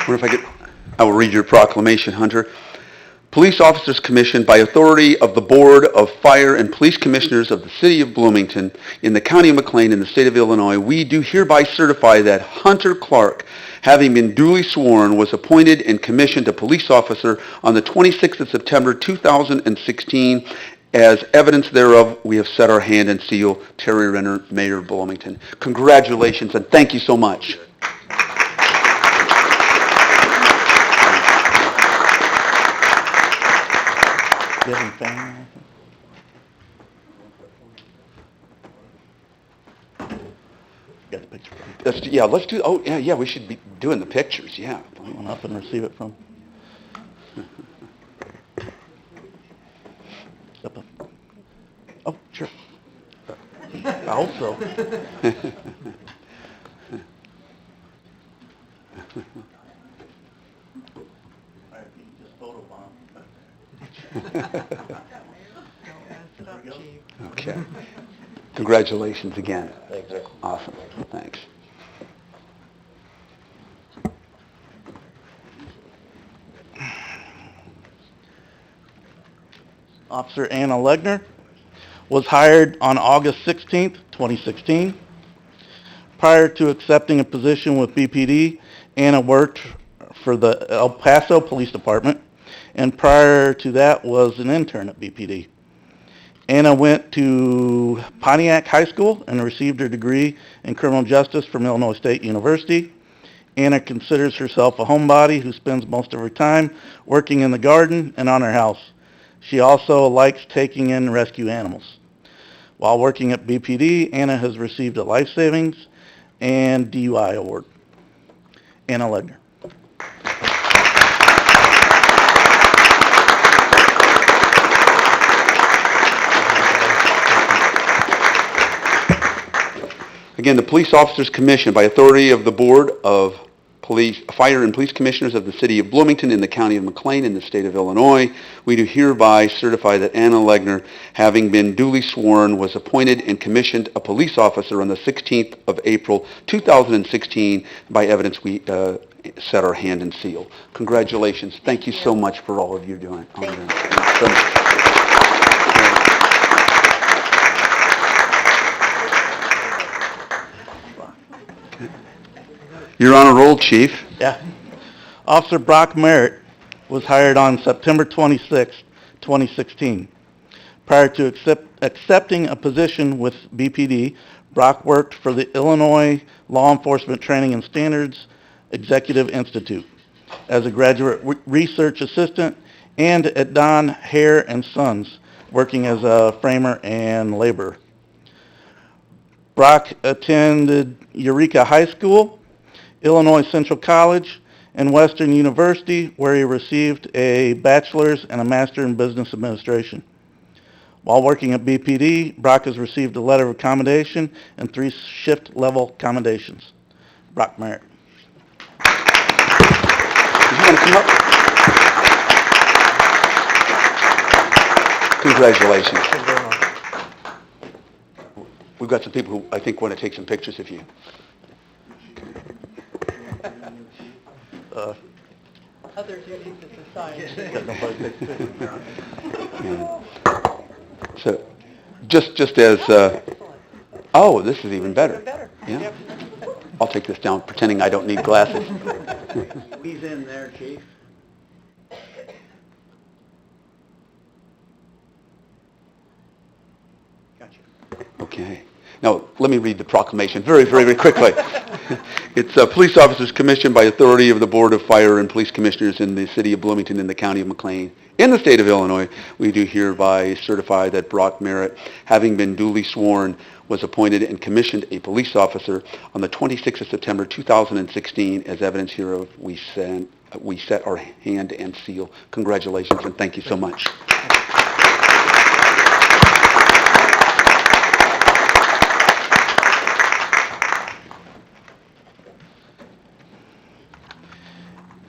Wonder if I could, I will read your proclamation, Hunter. Police Officers Commission, by authority of the Board of Fire and Police Commissioners of the City of Bloomington in the County of McLean in the State of Illinois, we do hereby certify that Hunter Clark, having been duly sworn, was appointed and commissioned a police officer on the 26th of September 2016. As evidence thereof, we have set our hand and seal. Terry Renner, Mayor of Bloomington. Congratulations and thank you so much. Do you have any family? Got the picture from Yeah, let's do, oh, yeah, we should be doing the pictures, yeah. Come up and receive it from. Step up. Oh, sure. hope so. Just photobomb. Okay. Congratulations again. Thank you. Awesome. Thanks. Officer Anna Legner was hired on August 16th, 2016. Prior to accepting a position with BPD, Anna worked for the El Paso Police Department, and prior to that was an intern at BPD. Anna went to Pontiac High School and received her degree in criminal justice from Illinois State University. Anna considers herself a homebody who spends most of her time working in the garden and on her house. She also likes taking in rescue animals. While working at BPD, Anna has received a life savings and DUI award. Anna Legner. Again, the Police Officers Commission, by authority of the Board of Fire and Police Commissioners of the City of Bloomington in the County of McLean in the State of Illinois, we do hereby certify that Anna Legner, having been duly sworn, was appointed and commissioned a police officer on the 16th of April, 2016. By evidence, we set our hand and seal. Congratulations. Thank you so much for all of you doing. Thank you. Thanks so much. You're on a roll, Chief. Yeah. Officer Brock Merritt was hired on September 26, 2016. Prior to accepting a position with BPD, Brock worked for the Illinois Law Enforcement Training and Standards Executive Institute as a graduate research assistant and at Don Hare and Sons, working as a framer and laborer. Brock attended Eureka High School, Illinois Central College, and Western University, where he received a bachelor's and a master's in business administration. While working at BPD, Brock has received a letter of accommodation and 3 shift-level accommodations. Brock Merritt. Did you want to come up? Congratulations. Thank you very much. We've got some people who I think want to take some pictures of you. Other duties of society. Got nobody to take a picture. So, just as, oh, this is even better. Better. Yeah. I'll take this down, pretending I don't need glasses. He's in there, Chief. Gotcha. Okay. Now, let me read the proclamation very, very, very quickly. It's a police officers commissioned by authority of the Board of Fire and Police Commissioners in the City of Bloomington in the County of McLean. In the State of Illinois, we do hereby certify that Brock Merritt, having been duly sworn, was appointed and commissioned a police officer on the 26th of September 2016. As evidence hereof, we set our hand and seal. Congratulations and thank you so much.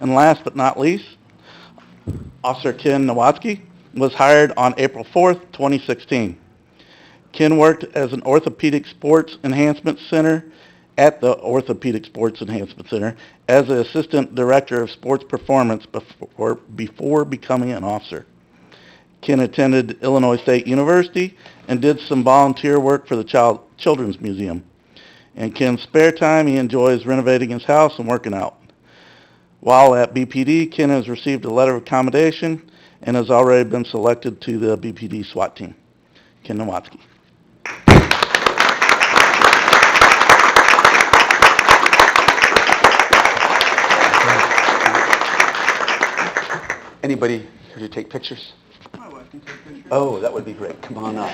And last but not least, Officer Ken Nowatzki was hired on April 4th, 2016. Ken worked as an orthopedic sports enhancement center at the Orthopedic Sports Enhancement Center as an assistant director of sports performance before becoming an officer. Ken attended Illinois State University and did some volunteer work for the Children's Museum. In Ken's spare time, he enjoys renovating his house and working out. While at BPD, Ken has received a letter of accommodation and has already been selected to the BPD SWAT team. Ken Nowatzki. Anybody here to take pictures? My wife can take pictures. Oh, that would be great. Come on up.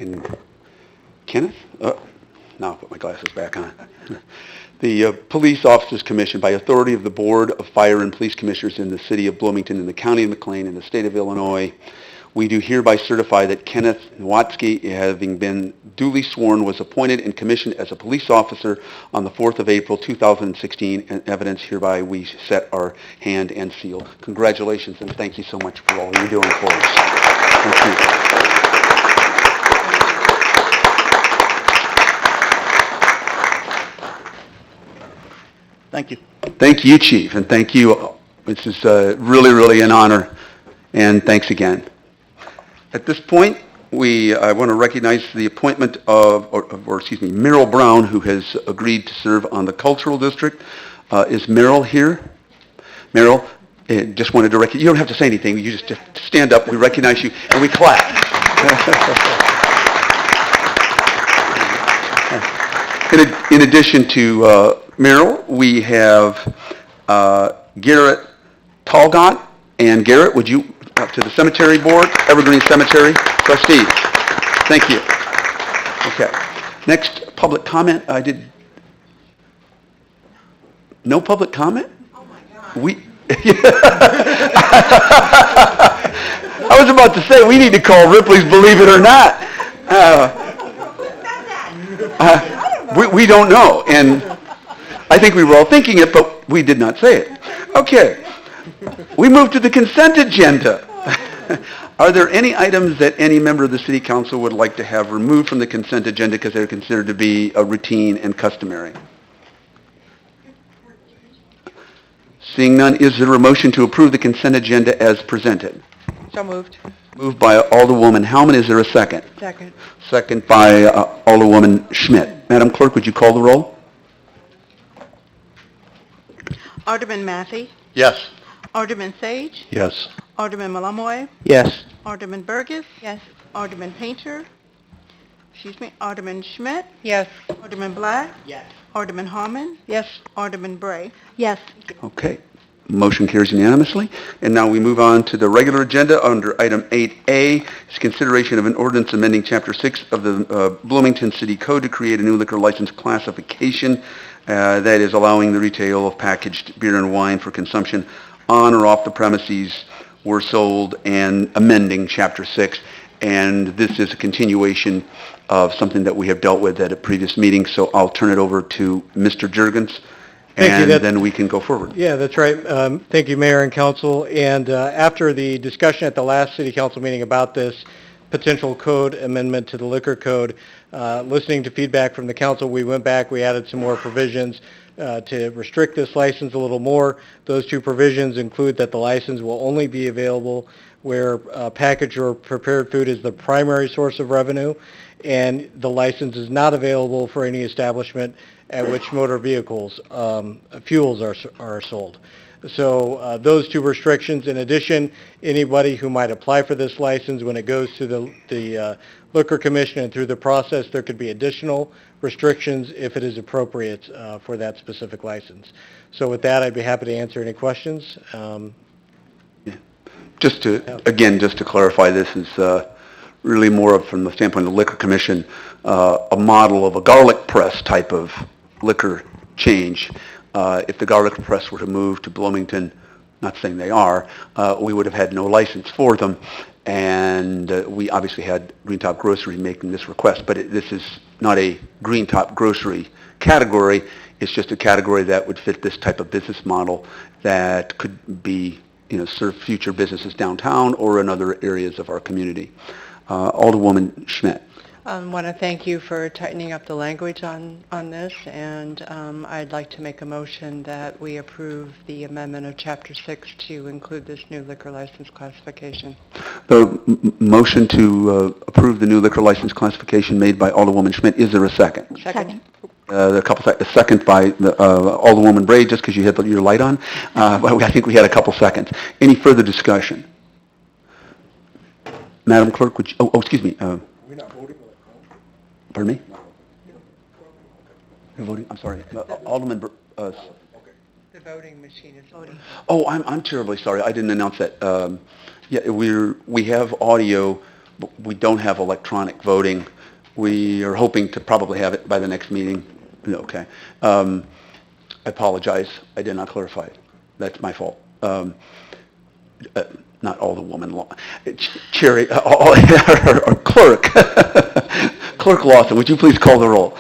And Kenneth? Now I'll put my glasses back on. The Police Officers Commission, by authority of the Board of Fire and Police Commissioners in the City of Bloomington, in the County of McLean, in the State of Illinois, we do hereby certify that Kenneth Nowatzki, having been duly sworn, was appointed and commissioned as a police officer on the 4th of April, 2016, and evidence hereby we set our hand and seal. Congratulations, and thank you so much for all you're doing for us. Thank you. Thank you. Thank you, Chief, and thank you. This is really, really an honor, and thanks again. At this point, I want to recognize the appointment of Meryl Brown, who has agreed to serve on the Cultural District. Is Meryl here? Meryl, just wanted to recognize, you don't have to say anything, you just stand up, we recognize you, and we clap. In addition to Meryl, we have Garrett Talgott. And Garrett, would you, to the Cemetery Board, Evergreen Cemetery Trustees. Thank you. Okay. Next, public comment. No public comment? Oh, my God. I was about to say, we need to call Ripley's Believe It or Not. We don't know, and I think we were all thinking it, but we did not say it. Okay. We move to the consent agenda. Are there any items that any member of the City Council would like to have removed from the consent agenda because they're considered to be routine and customary? Seeing none, is there a motion to approve the consent agenda as presented? So moved. Moved by Alderwoman Hellman. Is there a second? Second. Second by Alderwoman Schmidt. Madam Clerk, would you call the roll? Alderman Mathey, Yes. Alderman Sage, Yes. Alderman Malamoy, Yes. Alderman Burgess. Yes. Alderman Painter. Alderman Schmidt. Yes. Alderman Black. Yes. Alderman Harmon. Yes. Alderman Bray. Yes. Okay. Motion carries unanimously. And now we move on to the regular agenda under item 8A. It's consideration of an ordinance amending Chapter 6 of the Bloomington City Code to create a new liquor license classification that is allowing the retail of packaged beer and wine for consumption on or off the premises were sold, and amending Chapter 6. And this is a continuation of something that we have dealt with at a previous meeting, so I'll turn it over to Mr. Juergens, and then we can go forward. Yeah, that's right. Thank you, Mayor and Council. And after the discussion at the last City Council meeting about this potential code amendment to the liquor code, listening to feedback from the council, we went back, we added some more provisions to restrict this license a little more. Those two provisions include that the license will only be available where packaged or prepared food is the primary source of revenue, and the license is not available for any establishment at which motor vehicles, fuels are sold. So those two restrictions. In addition, anybody who might apply for this license, when it goes to the Liquor Commission and through the process, there could be additional restrictions if it is appropriate for that specific license. So with that, I'd be happy to answer any questions. Just to clarify, this is really more from the standpoint of the Liquor Commission, a model of a garlic press type of liquor change. If the garlic press were to move to Bloomington, not saying they are, we would have had no license for them. And we obviously had Green Top Grocery making this request, but this is not a Green Top Grocery category. It's just a category that would fit this type of business model that could be, serve future businesses downtown or in other areas of our community. Alderwoman Schmidt. I want to thank you for tightening up the language on this, and I'd like to make a motion that we approve the amendment of Chapter 6 to include this new liquor license classification. The motion to approve the new liquor license classification made by Alderwoman Schmidt. Is there a second? Second. A second by Alderwoman Bray, just because you had your light on. But I think we had a couple seconds. Any further discussion? Madam Clerk, would you... excuse me. We're not voting. Pardon me? You're voting? I'm sorry. Alderman... The voting machine is voting. I'm terribly sorry. I didn't announce that. Yeah, we have audio We don't have electronic voting. We are hoping to probably have it by the next meeting. Okay. I apologize. I did not clarify it. That's my fault. Not Alderwoman Law. Cherry, or Clerk. Clerk Lawson, would you please call the roll?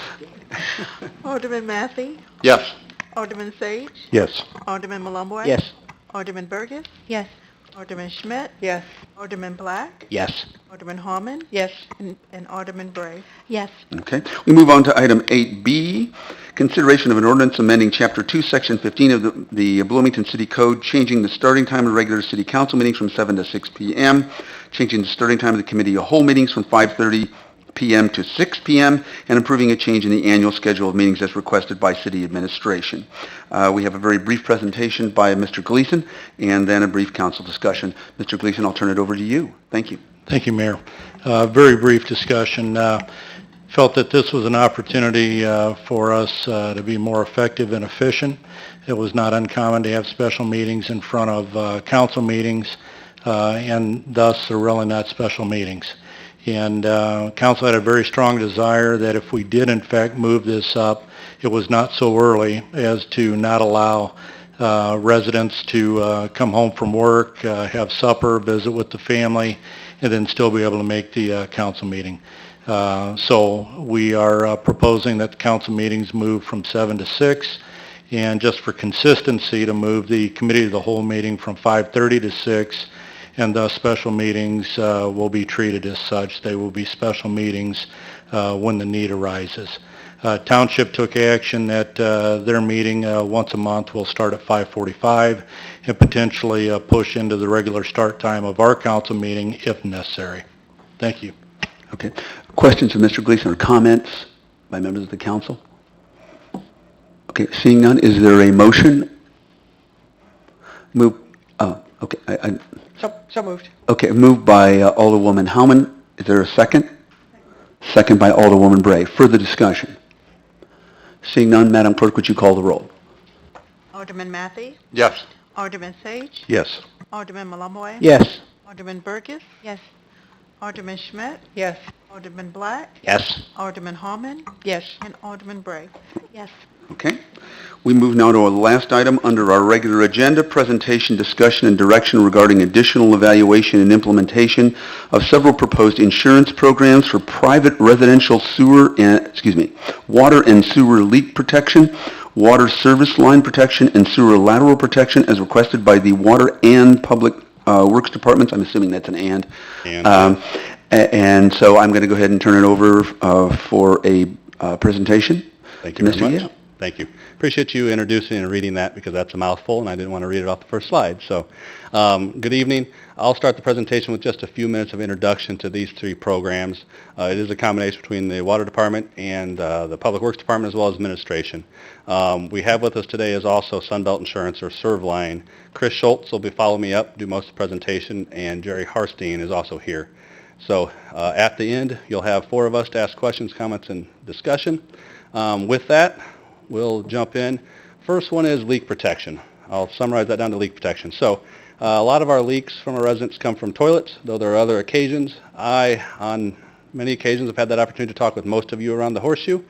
Alderman Massey, Yes. Alderman Sage, Yes. Alderman Malumboy. Yes. Alderman Burgess, Yes. Alderman Schmidt, Yes. Alderman Black, Yes. Alderman Harmon, Yes. and Alderman Bray. Yes. Okay. We move on to item 8B, consideration of an ordinance amending Chapter 2, Section 15 of the Bloomington City Code, changing the starting time of regular city council meetings from 7 to 6 p.m., changing the starting time of the committee of whole meetings from 5:30 p.m. to 6 p.m., and approving a change in the annual schedule of meetings as requested by city administration. We have a very brief presentation by Mr. Gleason, and then a brief council discussion. Mr. Gleason, I'll turn it over to you. Thank you. Thank you, Mayor. Very brief discussion. Felt that this was an opportunity for us to be more effective and efficient. It was not uncommon to have special meetings in front of council meetings, and thus they're really not special meetings. And council had a very strong desire that if we did in fact move this up, it was not so early as to not allow residents to come home from work, have supper, visit with the family, and then still be able to make the council meeting. So we are proposing that the council meetings move from 7 to 6, and just for consistency to move the committee of the whole meeting from 5:30 to 6, and thus special meetings will be treated as such. They will be special meetings when the need arises. Township took action that their meeting once a month will start at 5:45 and potentially push into the regular start time of our council meeting if necessary. Thank you. Okay. Questions of Mr. Gleason or comments by members of the council? Okay, seeing none, is there a motion? Move, okay, So moved. okay, moved by Alderwoman Howman. Is there a second? Second by Alderwoman Bray. Further discussion? Seeing none, Madam Clerk, would you call the roll? Alderman Massey, Yes. Alderman Sage, Yes. Alderman Malumboy. Yes. Alderman Burgess, Yes. Alderman Schmidt, Yes. Alderman Black, Yes. Alderman Harmon, Yes. and Alderman Bray. Yes. Okay. We move now to our last item under our regular agenda, presentation, discussion, and direction regarding additional evaluation and implementation of several proposed insurance programs for private residential water and sewer leak protection, water service line protection, and sewer lateral protection as requested by the Water and Public Works Departments. I'm assuming that's an and. And so I'm going to go ahead and turn it over for a presentation. Thank you very Mr. much. Yale. Thank you. Appreciate you introducing and reading that because that's a mouthful and I didn't want to read it off the first slide. So, good evening. I'll start the presentation with just a few minutes of introduction to these three programs. It is a combination between the Water Department and the Public Works Department as well as administration. We have with us today is also Sunbelt Insurance or Servline. Chris Schultz will be following me up, do most of the presentation, and Jerry Harstein is also here. So at the end, you'll have four of us to ask questions, comments, and discussion. With that, we'll jump in. First one is leak protection. I'll summarize that down to leak protection. So a lot of our leaks from our residents come from toilets, though there are other occasions. I, on many occasions, have had that opportunity to talk with most of you around the horseshoe,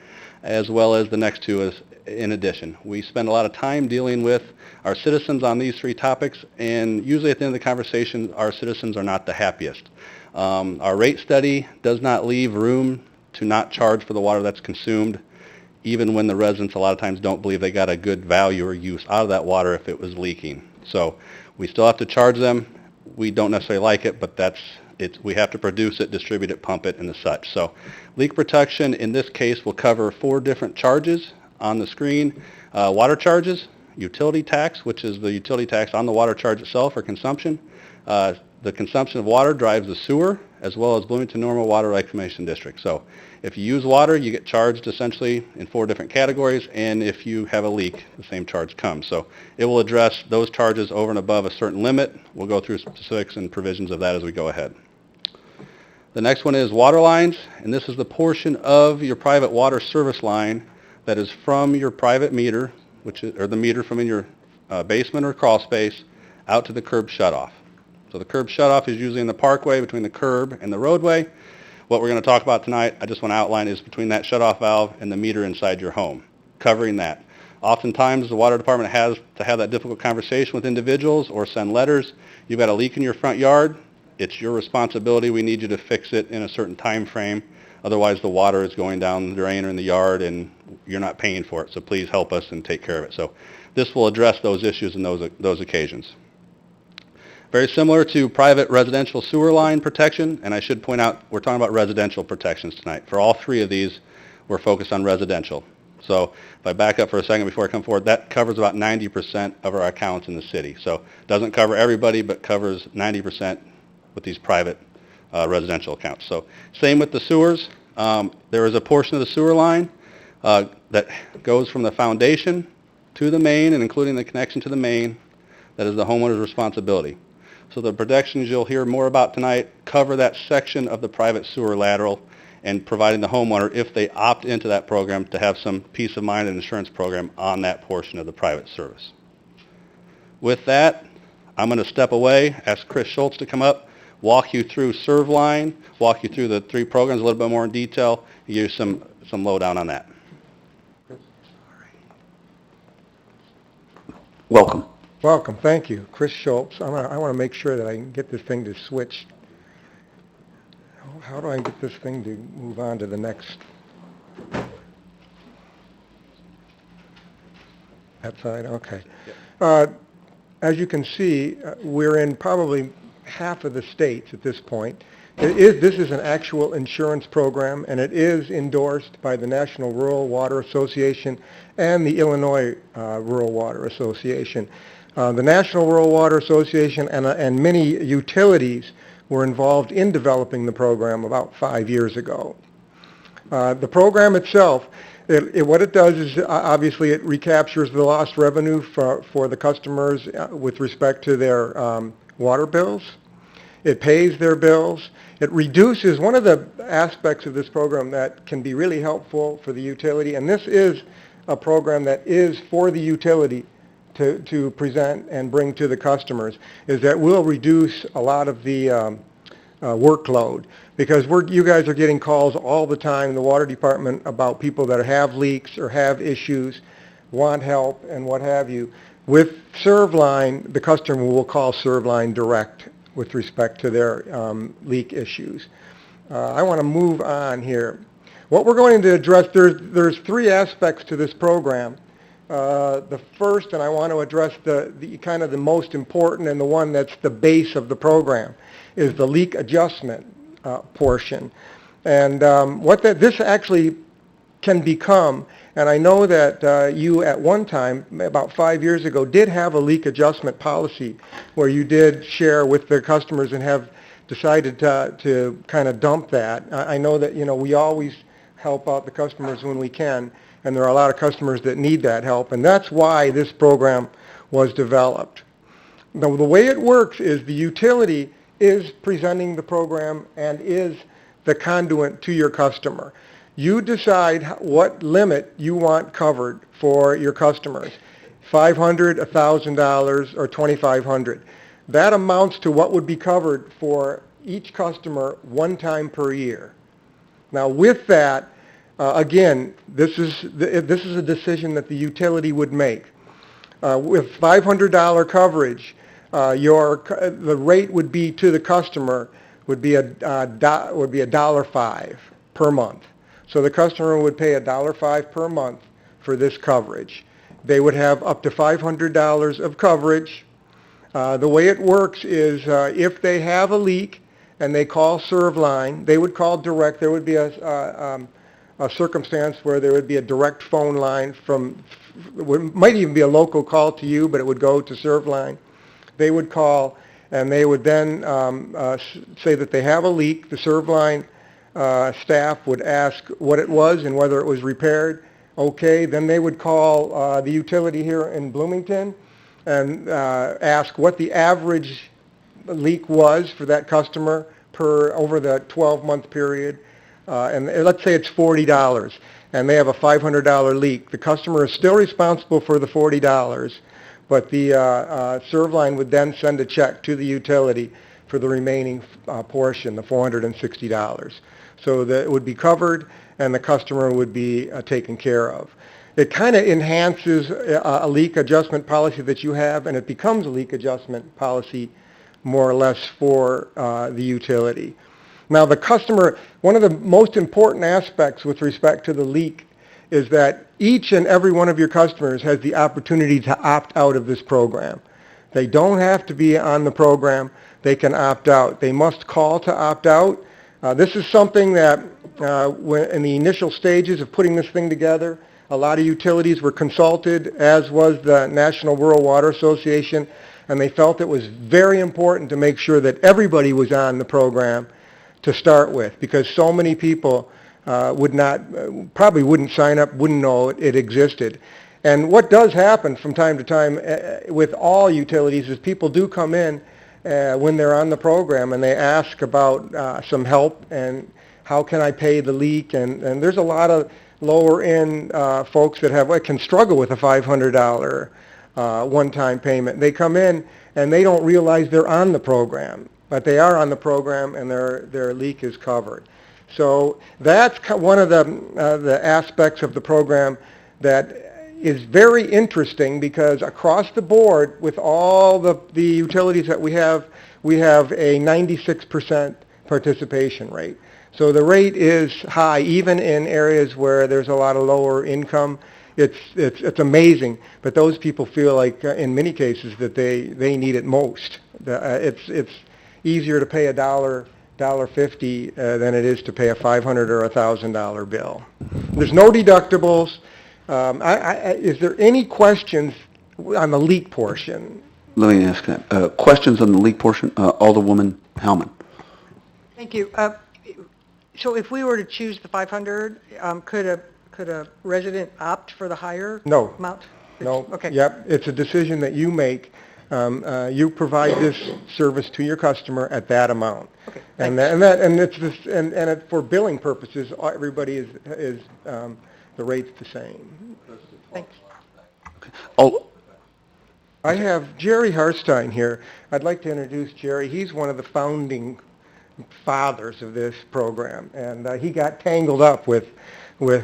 as well as the next two is in addition. We spend a lot of time dealing with our citizens on these three topics, and usually at the end of the conversation, our citizens are not the happiest. Our rate study does not leave room to not charge for the water that's consumed, even when the residents a lot of times don't believe they got a good value or use out of that water if it was leaking. So we still have to charge them. We don't necessarily like it, but we have to produce it, distribute it, pump it, and the such. So leak protection in this case will cover four different charges on the screen. Water charges, utility tax, which is the utility tax on the water charge itself or consumption. The consumption of water drives the sewer, as well as Bloomington Normal Water Reclamation District. So if you use water, you get charged essentially in four different categories, and if you have a leak, the same charge comes. So it will address those charges over and above a certain limit. We'll go through specifics and provisions of that as we go ahead. The next one is water lines, and this is the portion of your private water service line that is from your private meter, or the meter from in your basement or crawl space, out to the curb shutoff. So So the curb shutoff is usually in the parkway between the curb and the roadway. What we're going to talk about tonight, I just want to outline, is between that shutoff valve and the meter inside your home, covering that. Oftentimes, the water department has to have that difficult conversation with individuals or send letters. You've got a leak in your front yard. It's your responsibility. We need you to fix it in a certain time frame. Otherwise, the water is going down the drain or in the yard, and you're not paying for it. So please help us and take care of it. So this will address those issues and those occasions. Very similar to private residential sewer line protection, and I should point out we're talking about residential protections tonight. For all three of these, we're focused on residential. So if I back up for a second before I come forward, that covers about 90% of our accounts in the city. So it doesn't cover everybody, but covers 90% with these private residential accounts. So same with the sewers. There is a portion of the sewer line that goes from the foundation to the main, and including the connection to the main, that is the homeowner's responsibility. So the protections you'll hear more about tonight cover that section of the private sewer lateral and providing the homeowner, if they opt into that program, to have some peace of mind and insurance program on that portion of the private service. With that, I'm going to step away, ask Chris Schultz to come up, walk you through ServLine, walk you through the three programs a little bit more in detail, and give you some lowdown on that. Welcome. Welcome, thank you. Chris Schultz. I want to make sure that I can get this thing to switch. How do I get this thing to move on to the next? That side, okay. As you can see, we're in probably half of the states at this point. This is an actual insurance program, and it is endorsed by the National Rural Water Association and the Illinois Rural Water Association. The National Rural Water Association and many utilities were involved in developing the program about 5 years ago. The program itself, what it does is obviously it recaptures the lost revenue for the customers with respect to their water bills. It pays their bills. It reduces one of the aspects of this program that can be really helpful for the utility, and this is a program that is for the utility to present and bring to the customers, is that we'll reduce a lot of the workload, because you guys are getting calls all the time in the water department about people that have leaks or have issues, want help, and what have you. With ServLine, the customer will call ServLine direct with respect to their leak issues. I want to move on here. What we're going to address, there's three aspects to this program. The first, and I want to address the kind of the most important and the one that's the base of the program, is the leak adjustment portion. And this actually can become, and I know that you at one time, about 5 years ago, did have a leak adjustment policy where you did share with the customers and have decided to kind of dump that. I know that, we always help out the customers when we can, and there are a lot of customers that need that help, and that's why this program was developed. Now, the way it works is the utility is presenting the program and is the conduit to your customer. You decide what limit you want covered for your customers, $500, $1,000, or $2,500. That amounts to what would be covered for each customer one time per year. Now, with that, again, this is a decision that the utility would make. With $500 coverage, the rate would be to the customer would be $1.05 per month. So the customer would pay $1.05 per month for this coverage. They would have up to $500 of coverage. The way it works is if they have a leak and they call ServLine, they would call direct. There would be a circumstance where there would be a direct phone line might even be a local call to you, but it would go to ServLine. They would call, and they would then say that they have a leak. The ServLine staff would ask what it was and whether it was repaired. Okay, then they would call the utility here in Bloomington and ask what the average leak was for that customer over the 12-month period. And let's say it's $40, and they have a $500 leak. The customer is still responsible for the $40, but the ServLine would then send a check to the utility for the remaining portion, the $460. So that it would be covered and the customer would be taken care of. It kind of enhances a leak adjustment policy that you have, and it becomes a leak adjustment policy more or less for the utility. Now the customer, one of the most important aspects with respect to the leak is that each and every one of your customers has the opportunity to opt out of this program. They don't have to be on the program. They can opt out. They must call to opt out. This is something that in the initial stages of putting this thing together, a lot of utilities were consulted, as was the National Rural Water Association, and they felt it was very important to make sure that everybody was on the program to start with, because so many people probably wouldn't sign up, wouldn't know it existed. And what does happen from time to time with all utilities is people do come in when they're on the program and they ask about some help and how can I pay the leak, and there's a lot of lower end folks that can struggle with a $500 one-time payment. They come in and they don't realize they're on the program, but they are on the program and their leak is covered. So that's one of the aspects of the program that is very interesting, because across the board with all the utilities that we have a 96% participation rate. So the rate is high, even in areas where there's a lot of lower income. It's amazing, but those people feel like, in many cases, that they need it most. It's easier to pay $1.50 than it is to pay a $500 or $1,000 bill. There's no deductibles. Is there any questions on the leak portion? Let me ask that. Questions on the leak portion? Alderwoman Hellman. Thank you. So if we were to choose the 500, could a resident opt for the higher No. amount? No. Okay. Yep. It's a decision that you make. You provide this service to your customer at that amount. Okay. And for billing purposes, everybody is the rate's the same. Thanks. Oh, I have Jerry Harstein here. I'd like to introduce Jerry. He's one of the founding fathers of this program, and he got tangled up with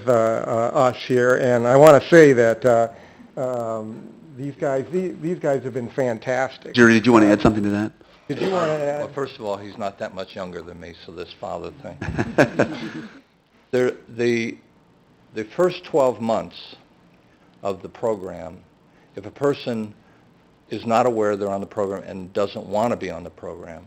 us here. And I want to say that these guys have been fantastic. Jerry, did you want to add something to that? Did you want to add? Well, first of all, he's not that much younger than me, so this father thing. The first 12 months of the program, if a person is not aware they're on the program and doesn't want to be on the program,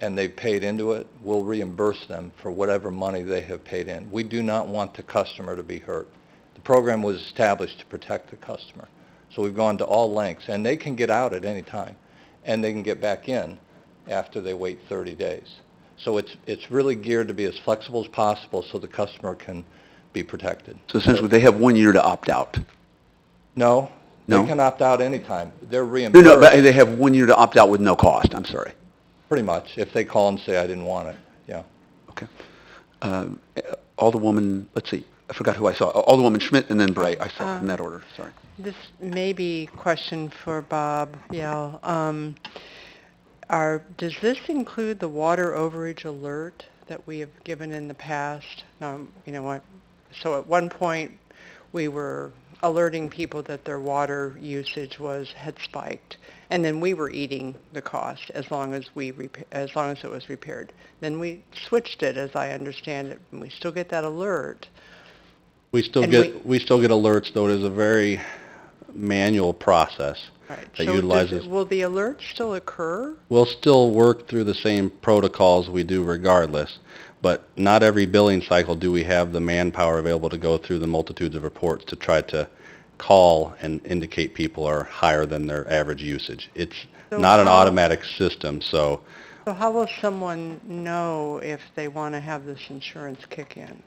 and they've paid into it, we'll reimburse them for whatever money they have paid in. We do not want the customer to be hurt. The program was established to protect the customer. So we've gone to all lengths, and they can get out at any time, and they can get back in after they wait 30 days. So it's really geared to be as flexible as possible so the customer can be protected. So essentially, they have 1 year to opt out. No, No? they can opt out anytime. They're reimbursed. No, but they have 1 year to opt out with no cost. I'm sorry. Pretty much, if they call and say, I didn't want it, yeah. Okay. Alderwoman, let's see, I forgot who I saw. Alderwoman Schmidt and then Bray. I saw in that order, sorry. This may be a question for Bob Yell. Does this include the water overage alert that we have given in the past? So at one point, we were alerting people that their water usage had spiked, and then we were eating the cost as long as it was repaired. Then we switched it, as I understand it, and we still get that alert. We still get alerts, though it is a very manual process Right. that So utilizes. will the alert still occur? We'll still work through the same protocols we do regardless, but not every billing cycle do we have the manpower available to go through the multitudes of reports to try to call and indicate people are higher than their average usage. It's So not an how- automatic system, so So how will someone know if they want to have this insurance kick in?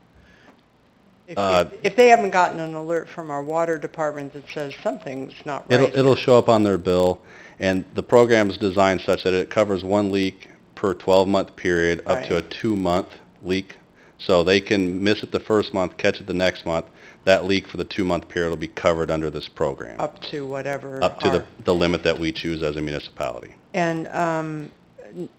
If they haven't gotten an alert from our water department that says something's not right. it'll show up on their bill, and the program is designed such that it covers one leak per 12-month period up to a 2-month leak. So they can miss it the first month, catch it the next month. That leak for the 2-month period will be covered under this program. Up to whatever. Up to the limit that we choose as a municipality. And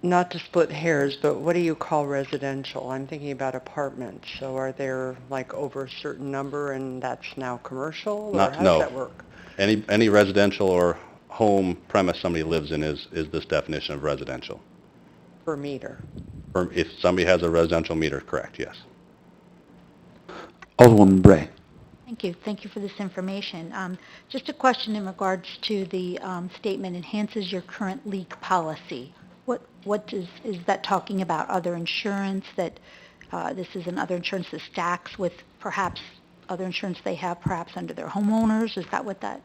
not to split hairs, but what do you call residential? I'm thinking about apartments. So are there like over a certain number and that's now commercial? Or Not, how does no. that work? Any residential or home premise somebody lives in is this definition of residential. Per meter? Or if somebody has a residential meter, correct, yes. Alderwoman Bray. Thank you for this information. Just a question in regards to the statement enhances your current leak policy. What is that talking about? Other insurance that, this is another insurance that stacks with perhaps other insurance they have perhaps under their homeowners? Is that what that?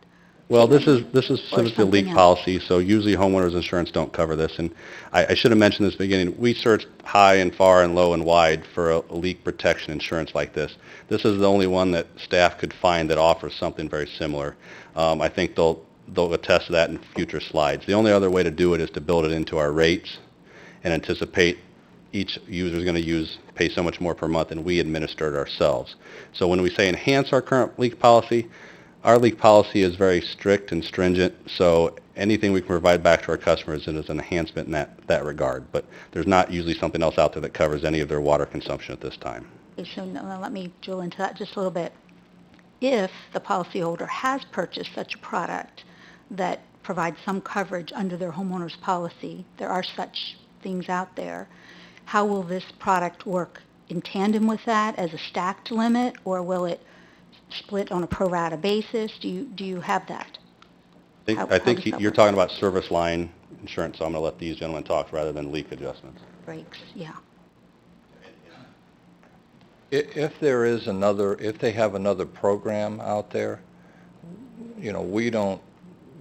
Well, this is statement means? Or specifically leak something else? policy, so usually homeowners insurance don't cover this. And I should have mentioned this at the beginning, we searched high and far and low and wide for a leak protection insurance like this. This is the only one that staff could find that offers something very similar. I think they'll attest to that in future slides. The only other way to do it is to build it into our rates and anticipate each user is going to pay so much more per month, and we administer it ourselves. So when we say enhance our current leak policy, our leak policy is very strict and stringent, so anything we can provide back to our customers is an enhancement in that regard. But there's not usually something else out there that covers any of their water consumption at this time. Okay, so now let me drill into that just a little bit. If the policyholder has purchased such a product that provides some coverage under their homeowner's policy, there are such things out there, how will this product work in tandem with that as a stacked limit, or will it split on a pro rata basis? Do you have that? I think you're talking about service line insurance, so I'm going to let these gentlemen talk rather than leak adjustments. Breaks, yeah. If they have another program out there,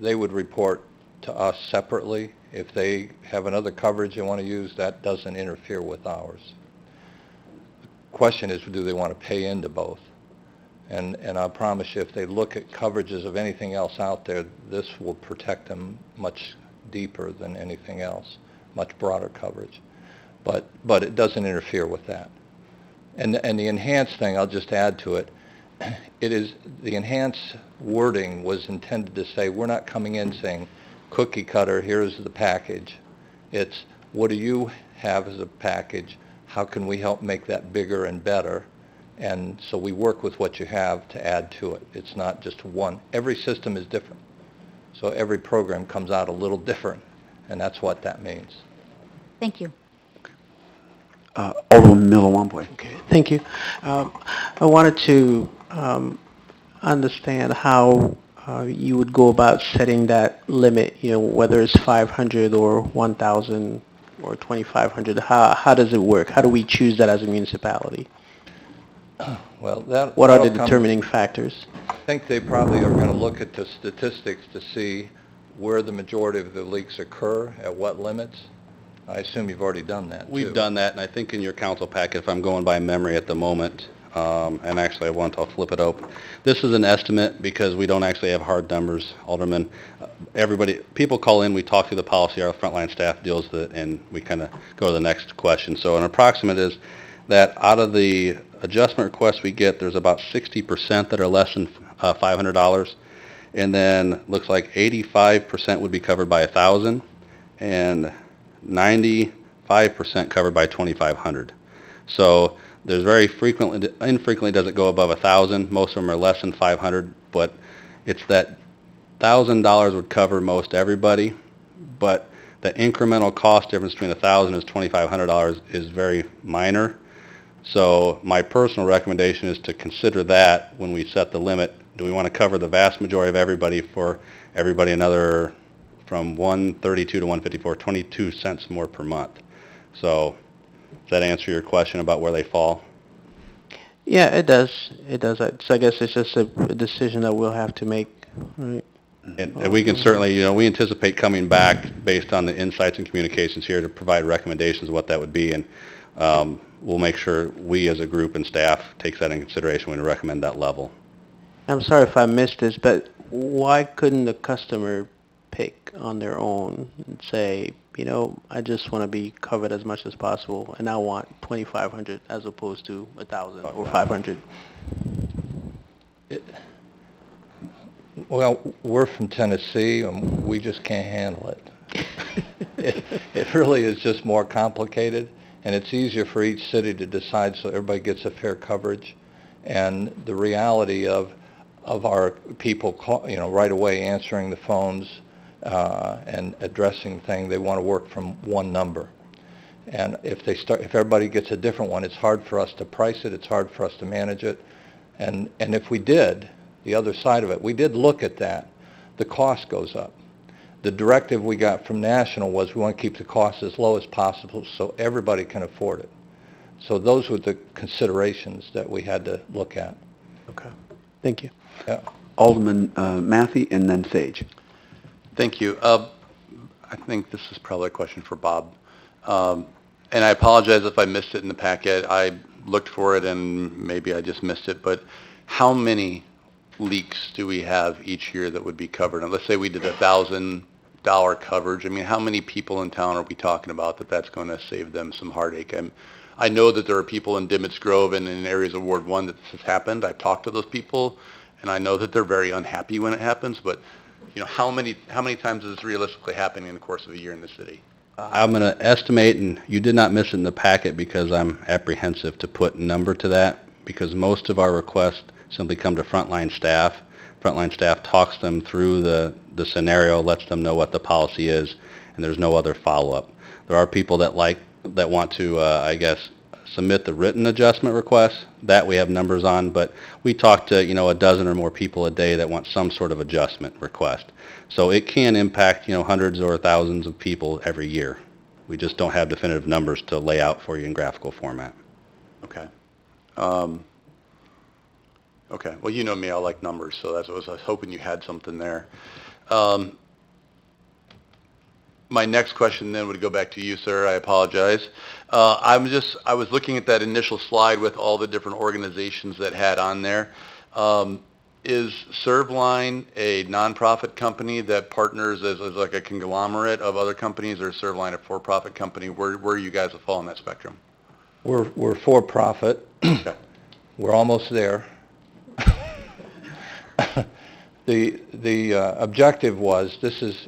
they would report to us separately. If they have another coverage they want to use, that doesn't interfere with ours. The question is, do they want to pay into both? And I promise you, if they look at coverages of anything else out there, this will protect them much deeper than anything else, much broader coverage. But it doesn't interfere with that. And the enhanced thing, I'll just add to it, the enhanced wording was intended to say, we're not coming in saying, cookie cutter, here's the package. It's, what do you have as a package? How can we help make that bigger and better? And so we work with what you have to add to it. It's not just one. Every system is different. So every program comes out a little different, and that's what that means. Thank you. Alderwoman Miller-Wamboy. Okay, thank you. I wanted to understand how you would go about setting that limit, whether it's 500 or 1,000 or 2,500. How does it work? How do we choose that as a municipality? Well, what are the determining factors? I think they probably are going to look at the statistics to see where the majority of the leaks occur, at what limits. I assume you've already done that, We've too. done that, and I think in your council packet, if I'm going by memory at the moment, and actually I'll flip it open. This is an estimate because we don't actually have hard numbers, Alderman. People call in, we talk through the policy, our frontline staff deals with it, and we kind of go to the next question. So an approximate is that out of the adjustment requests we get, there's about 60% that are less than $500, and then looks like 85% would be covered by $1,000, and 95% covered by $2,500. So there's infrequently does it go above $1,000. Most of them are less than $500, but it's that $1,000 would cover most everybody, but the incremental cost difference between $1,000 and $2,500 is very minor. So my personal recommendation is to consider that when we set the limit. Do we want to cover the vast majority of everybody? For everybody another from 132 to 154, 22 cents more per month. So does that answer your question about where they fall? Yeah, it does. It does. So I guess it's just a decision that we'll have to make. Right? And we can certainly, we anticipate coming back based on the insights and communications here to provide recommendations of what that would be, and we'll make sure we as a group and staff takes that into consideration when we recommend that level. I'm sorry if I missed this, but why couldn't the customer pick on their own and say, I just want to be covered as much as possible, and I want 2,500 as opposed to 1,000 or 500? Well, we're from Tennessee, and we just can't handle it. It really is just more complicated, and it's easier for each city to decide so everybody gets a fair coverage. And the reality of our people, right away answering the phones and addressing things, they want to work from one number. And if everybody gets a different one, it's hard for us to price it, it's hard for us to manage it. And if we did, the other side of it, we did look at that, the cost goes up. The directive we got from National was we want to keep the cost as low as possible so everybody can afford it. So those were the considerations that we had to look at. Okay. Thank you. Yeah. Alderman Matthey and then Sage. Thank you. I think this is probably a question for Bob. And I apologize if I missed it in the packet. I looked for it and maybe I just missed it, but how many leaks do we have each year that would be covered? And let's say we did $1,000 coverage. I mean, how many people in town are we talking about that's going to save them some heartache? I know that there are people in Dimmitt's Grove and in areas of Ward 1 that this has happened. I've talked to those people, and I know that they're very unhappy when it happens, but how many times is this realistically happening in the course of a year in the city? I'm going to estimate, and you did not miss it in the packet because I'm apprehensive to put a number to that, because most of our requests simply come to frontline staff. Frontline staff talks them through the scenario, lets them know what the policy is, and there's no other follow-up. There are people that want to, submit the written adjustment request. That we have numbers on, but we talk to, a dozen or more people a day that want some sort of adjustment request. So it can impact, hundreds or thousands of people every year. We just don't have definitive numbers to lay out for you in graphical format. Okay. Okay. Well, you know me, I like numbers, so I was hoping you had something there. My next question then would go back to you, sir. I apologize. I was looking at that initial slide with all the different organizations that had on there. Is Serveline a nonprofit company that partners as like a conglomerate of other companies, or is Serveline a for-profit company? Where you guys fall on that spectrum? We're for profit. Okay. We're almost there. The objective was,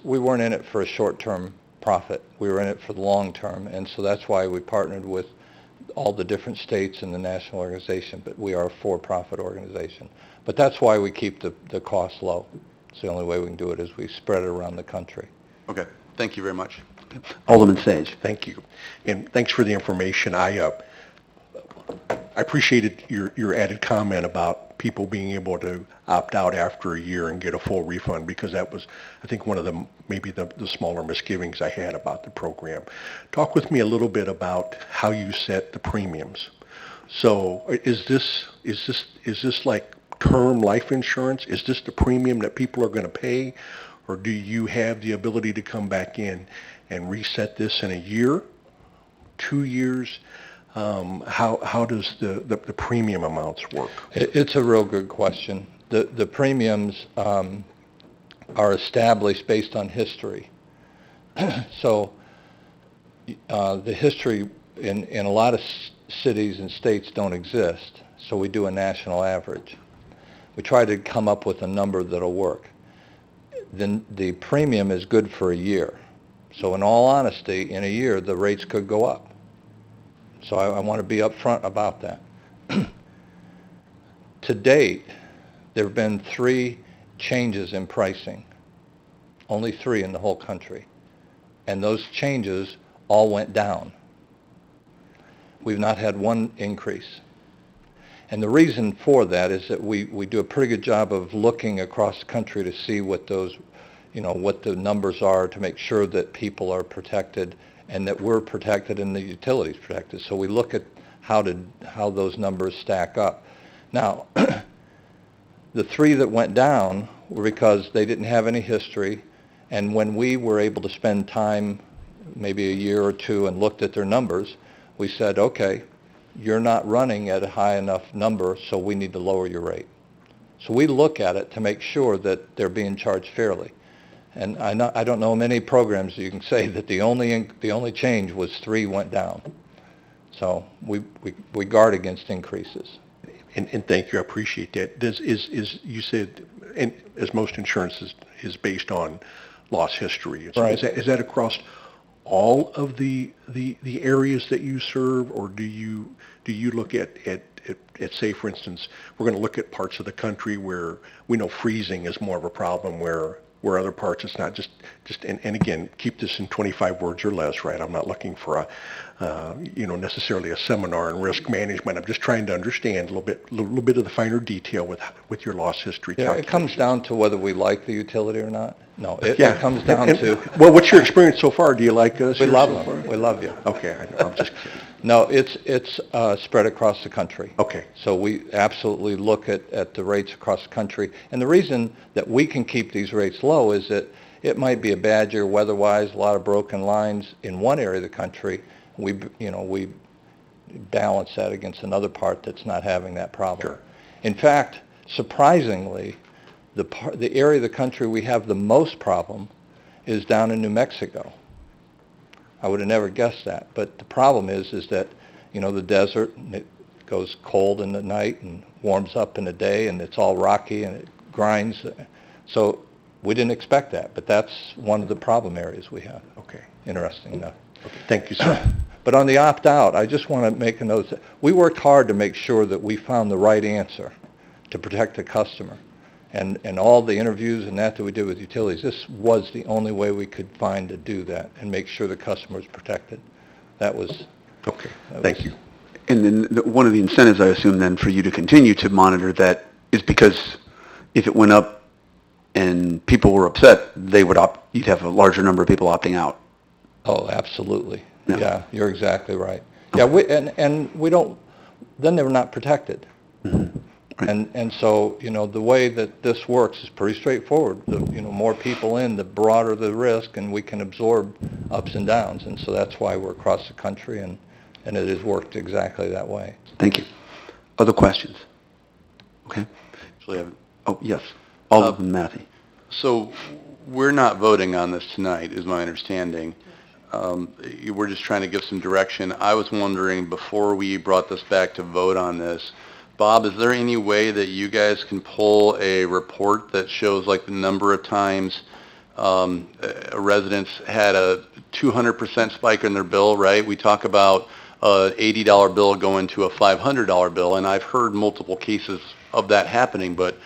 we weren't in it for a short-term profit. We were in it for the long term, and so that's why we partnered with all the different states and the national organization, but we are a for-profit organization. But that's why we keep the cost low. It's the only way we can do it is we spread it around the country. Okay. Thank you very much. Alderman Sage. Thank you. And thanks for the information. I appreciated your added comment about people being able to opt out after a year and get a full refund, because that was, I think, one of the smaller misgivings I had about the program. Talk with me a little bit about how you set the premiums. So is this like term life insurance? Is this the premium that people are going to pay, or do you have the ability to come back in and reset this in a year, 2 years? How does the premium amounts work? It's a real good question. The premiums are established based on history. So the history in a lot of cities and states don't exist, so we do a national average. We try to come up with a number that'll work. Then the premium is good for a year. So in all honesty, in a year, the rates could go up. So I want to be upfront about that. To date, there have been 3 changes in pricing, only 3 in the whole country, and those changes all went down. We've not had one increase. And the reason for that is that we do a pretty good job of looking across the country to see what those, what the numbers are, to make sure that people are protected and that we're protected and the utility's protected. So we look at how those numbers stack up. Now, the 3 that went down were because they didn't have any history, and when we were able to spend time, maybe a year or 2, and looked at their numbers, we said, okay, you're not running at a high enough number, so we need to lower your rate. So we look at it to make sure that they're being charged fairly. And I don't know many programs you can say that the only change was 3 went down. So we guard against increases. And thank you, I appreciate that. This is you said, and as most insurance is based on loss history. Right. Is that across all of the areas that you serve, or do you look at say, for instance, we're going to look at parts of the country where we know freezing is more of a problem, where other parts it's not, and again, keep this in 25 words or less, right? I'm not looking for necessarily a seminar in risk management. I'm just trying to understand a little bit of the finer detail with your loss history Yeah, it comes calculations. down to whether we like the utility or not. No, it Yeah. comes down And- to, Well, what's your experience so far? Do you like us? we here love so far? them, we love you. Okay, I know, I'm just kidding. No, it's spread across the country. Okay. So we absolutely look at the rates across the country. And the reason that we can keep these rates low is that it might be a bad year weather-wise, a lot of broken lines in one area of the country. We balance that against another part that's not having that problem. Sure. In fact, surprisingly, the area of the country we have the most problem is down in New Mexico. I would have never guessed that. But the problem is that, the desert, and it goes cold in the night and warms up in the day, and it's all rocky and it grinds. So we didn't expect that, but that's one of the problem areas we have. Okay. Interesting enough. Okay. Thank you, sir. But on the opt-out, I just want to make a note that we worked hard to make sure that we found the right answer to protect the customer. And all the interviews and that we did with utilities, this was the only way we could find to do that and make sure the customer is protected. That was... Okay, thank you. And then one of the incentives, I assume, then, for you to continue to monitor that is because if it went up and people were upset, you'd have a larger number of people opting out. Oh, absolutely. Yeah. Yeah, you're exactly right. Yeah, and we don't, then they're not protected. Mm-hmm. Right. And so, the way that this works is pretty straightforward. The, more people in, the broader the risk, and we can absorb ups and downs. And so that's why we're across the country, and it has worked exactly that way. Thank you. Other questions? Okay. Oh, yes. Alderman Matthey. So we're not voting on this tonight, is my understanding. We're just trying to give some direction. I was wondering, before we brought this back to vote on this, Bob, is there any way that you guys can pull a report that shows like the number of times residents had a 200% spike in their bill, right? We talk about a $80 bill going to a $500 bill, and I've heard multiple cases of that happening, but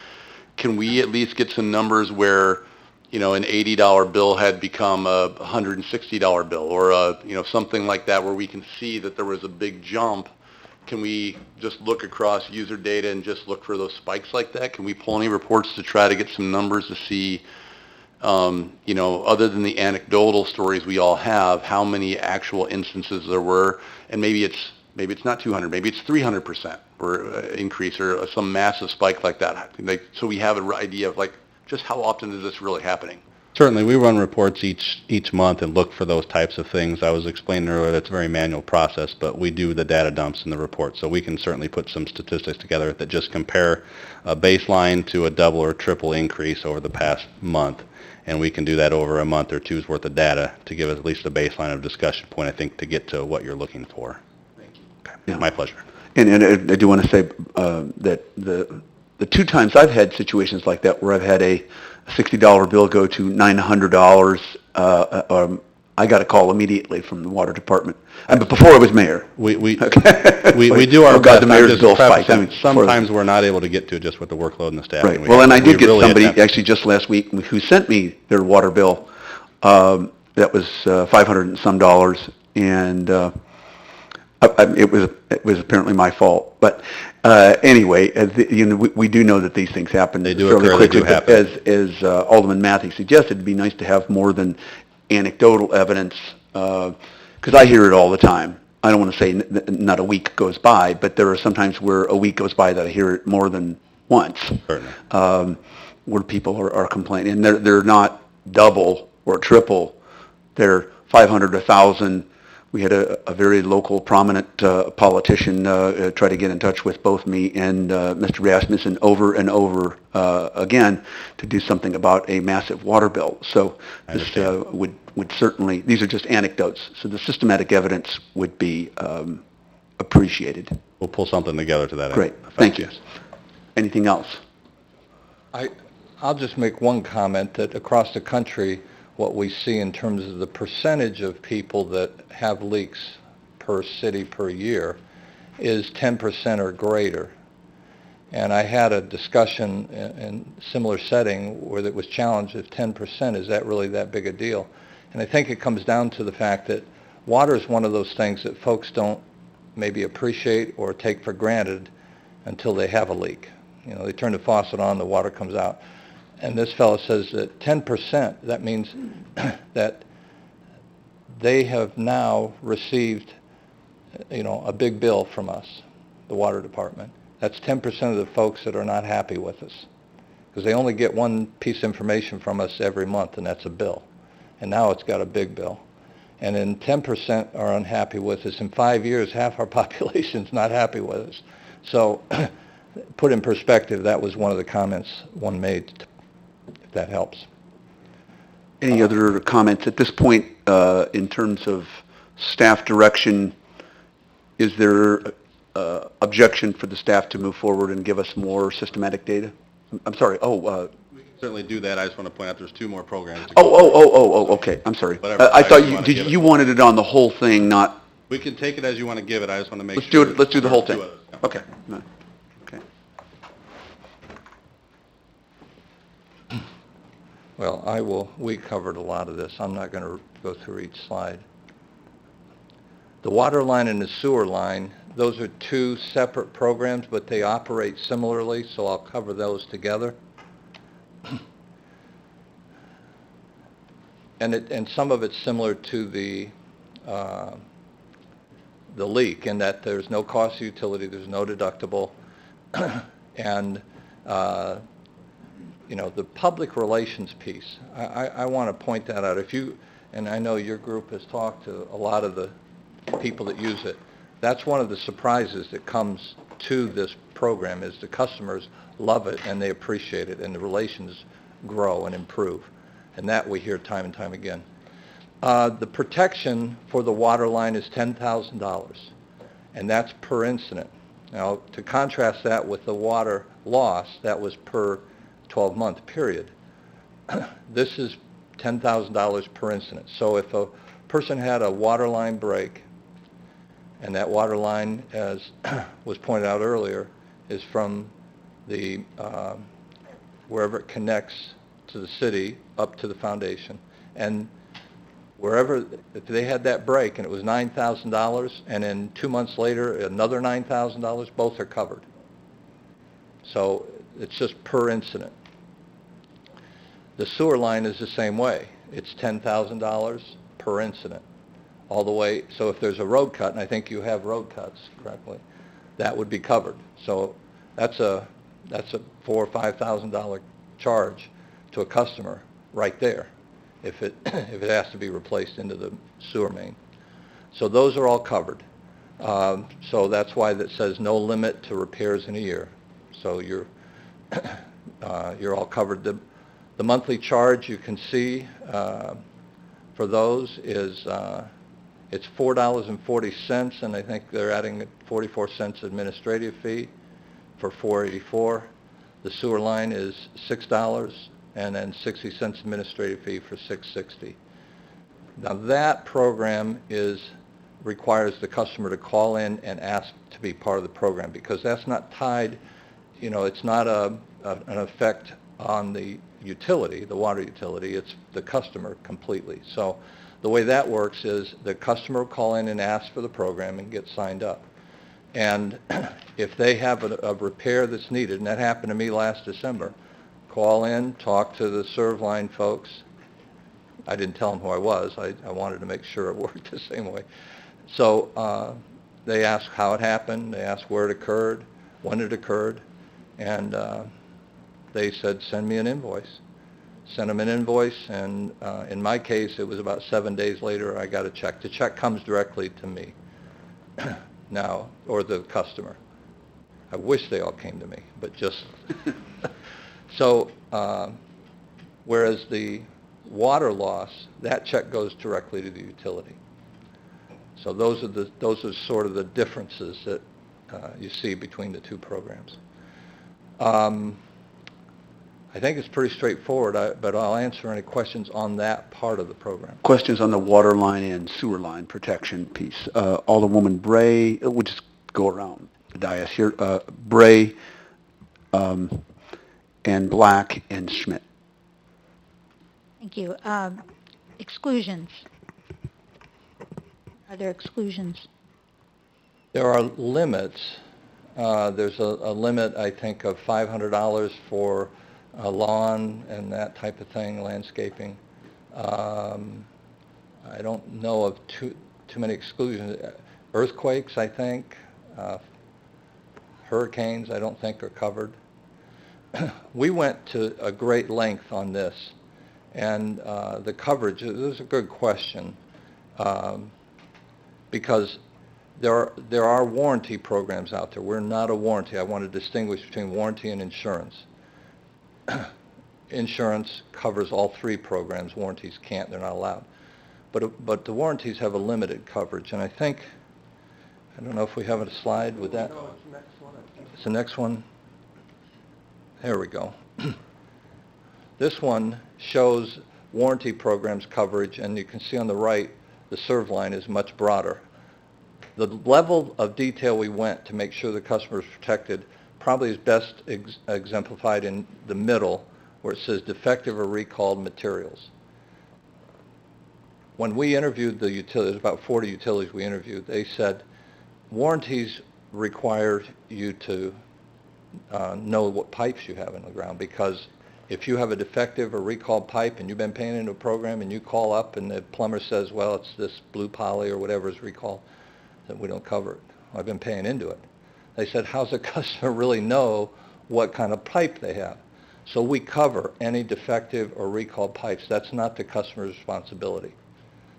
can we at least get some numbers where, an $80 bill had become a $160 bill, or something like that, where we can see that there was a big jump? Can we just look across user data and just look for those spikes like that? Can we pull any reports to try to get some numbers to see, other than the anecdotal stories we all have, how many actual instances there were? And maybe it's not 200, maybe it's 300% or increase, or some massive spike like that. So we have an idea of just how often is this really happening? Certainly, we run reports each month and look for those types of things. I was explaining earlier that's a very manual process, but we do the data dumps in the report, so we can certainly put some statistics together that just compare a baseline to a double or triple increase over the past month, and we can do that over a month or two's worth of data to give us at least a baseline of discussion point, I think, to get to what you're looking for. Thank you. Okay. Yeah. My pleasure. And I do want to say that the two times I've had situations like that where I've had a $60 bill go to $900, I got a call immediately from the water department. But before I was mayor. We do our Oh, God, best. the mayor's I'm just bill spiked. prefacing, I mean, sometimes we're not able to get to it just with the workload and the staff. Right. Well, and I did get somebody attempt. actually just last week who sent me their water bill. That was $500 and some dollars, and it was apparently my fault. But anyway, we do know that these things happen. They do fairly occur, they quickly. do But happen. as Alderman Matthew suggested, it'd be nice to have more than anecdotal evidence, because I hear it all the time. I don't want to say not a week goes by, but there are sometimes where a week goes by that I hear it more than once. Certainly. Where people are complaining, and they're not double or triple. They're 500, 1,000. We had a very local, prominent politician try to get in touch with both me and Mr. Rasmussen over and over again to do something about a massive water bill. So this would certainly, these are just anecdotes, so the systematic evidence would be appreciated. We'll pull something together to that end. Great, thank you. Anything else? I'll just make one comment that across the country, what we see in terms of the percentage of people that have leaks per city per year is 10% or greater. And I had a discussion in similar setting where it was challenged, if 10%, is that really that big a deal? And I think it comes down to the fact that water is one of those things that folks don't maybe appreciate or take for granted until they have a leak. You know, they turn the faucet on, the water comes out. And this fellow says that 10%, that means that they have now received, you know, a big bill from us, the water department. That's 10% of the folks that are not happy with us, because they only get one piece of information from us every month, and that's a bill. And now it's got a big bill. And then 10% are unhappy with us. In 5 years, half our population's not happy with us. So, put in perspective, that was one of the comments one made, if that helps. Any other comments at this point in terms of staff direction? Is there objection for the staff to move forward and give us more systematic data? I'm sorry. We can certainly do that. I just want to point out there's 2 more programs to go. Okay. I'm sorry. Whatever I thought size you wanna give it. you wanted it on the whole thing, not... We can take it as you want to give it. I just want to make Let's sure. do it. Let's do the whole there's thing. 2 others. Yeah. Okay. No. Okay. Well, we covered a lot of this. I'm not going to go through each slide. The water line and the sewer line, those are 2 separate programs, but they operate similarly, so I'll cover those together. And some of it's similar to the leak, in that there's no cost to utility, there's no deductible, and you know, the public relations piece, I want to point that out. If you, and I know your group has talked to a lot of the people that use it, that's one of the surprises that comes to this program, is the customers love it and they appreciate it, and the relations grow and improve. And that we hear time and time again. The protection for the water line is $10,000, and that's per incident. Now, to contrast that with the water loss, that was per 12-month period. This is $10,000 per incident. So if a person had a water line break, and that water line, as was pointed out earlier, is from the wherever it connects to the city up to the foundation, and wherever, if they had that break and it was $9,000, and then 2 months later another $9,000, both are covered. So it's just per incident. The sewer line is the same way. It's $10,000 per incident, all the way. So if there's a road cut, and I think you have road cuts correctly, that would be covered. So that's a $4,000 or $5,000 charge to a customer right there, if it has to be replaced into the sewer main. So those are all covered. So that's why that says no limit to repairs in a year. So you're all covered. The monthly charge, you can see for those is it's $4.40, and I think they're adding 44 cents administrative fee for $4.84. The sewer line is $6, and then 60 cents administrative fee for $6.60. Now that program requires the customer to call in and ask to be part of the program, because that's not tied, you know, it's not an effect on the utility, the water utility, it's the customer completely. So the way that works is the customer will call in and ask for the program and get signed up. And if they have a repair that's needed, and that happened to me last December, call in, talk to the serve line folks. I didn't tell them who I was. I wanted to make sure it worked the same way. So they asked how it happened. They asked where it occurred, when it occurred, and they said, send me an invoice. Sent them an invoice, and in my case, it was about 7 days later I got a check. The check comes directly to me now, or the customer. I wish they all came to me, but just... So, whereas the water loss, that check goes directly to the utility. So those are sort of the differences that you see between the 2 programs. I I think it's pretty straightforward, but I'll answer any questions on that part of the program. Questions on the water line and sewer line protection piece. Alderwoman Bray, we'll just go around the dais here. Bray, and Black, and Schmidt. Thank you. Exclusions. Are there exclusions? There are limits. There's a limit, I think, of $500 for lawn and that type of thing, landscaping. I don't know of too many exclusions. Earthquakes, I think. Hurricanes, I don't think are covered. We went to a great length on this, and the coverage, this is a good question, because there are warranty programs out there. We're not a warranty. I want to distinguish between warranty and insurance. Insurance covers all three programs. Warranties can't. They're not allowed. But the warranties have a limited coverage, and I think, I don't know if we have a slide with that. No, it's the next one. It's the next one. There we go. This one shows warranty programs coverage, and you can see on the right, the serve line is much broader. The level of detail we went to make sure the customer is protected probably is best exemplified in the middle, where it says defective or recalled materials. When we interviewed the utilities, about 40 utilities we interviewed, they said warranties require you to know what pipes you have in the ground, because if you have a defective or recalled pipe and you've been paying into a program and you call up and the plumber says, well, it's this blue poly or whatever is recalled, then we don't cover it. Well, I've been paying into it. They said, how's a customer really know what kind of pipe they have? So we cover any defective or recalled pipes. That's not the customer's responsibility.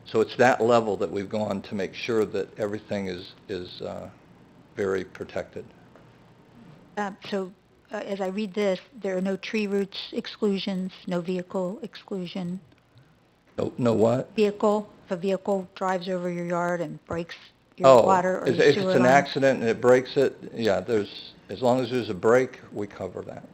So it's that level that we've gone to make sure that everything is very protected. As I read this, there are no tree roots exclusions, no vehicle exclusion. No what? Vehicle, if a vehicle drives over your yard and breaks your water or your if sewer it's an line. accident and it breaks it, yeah, as long as there's a break, we cover that.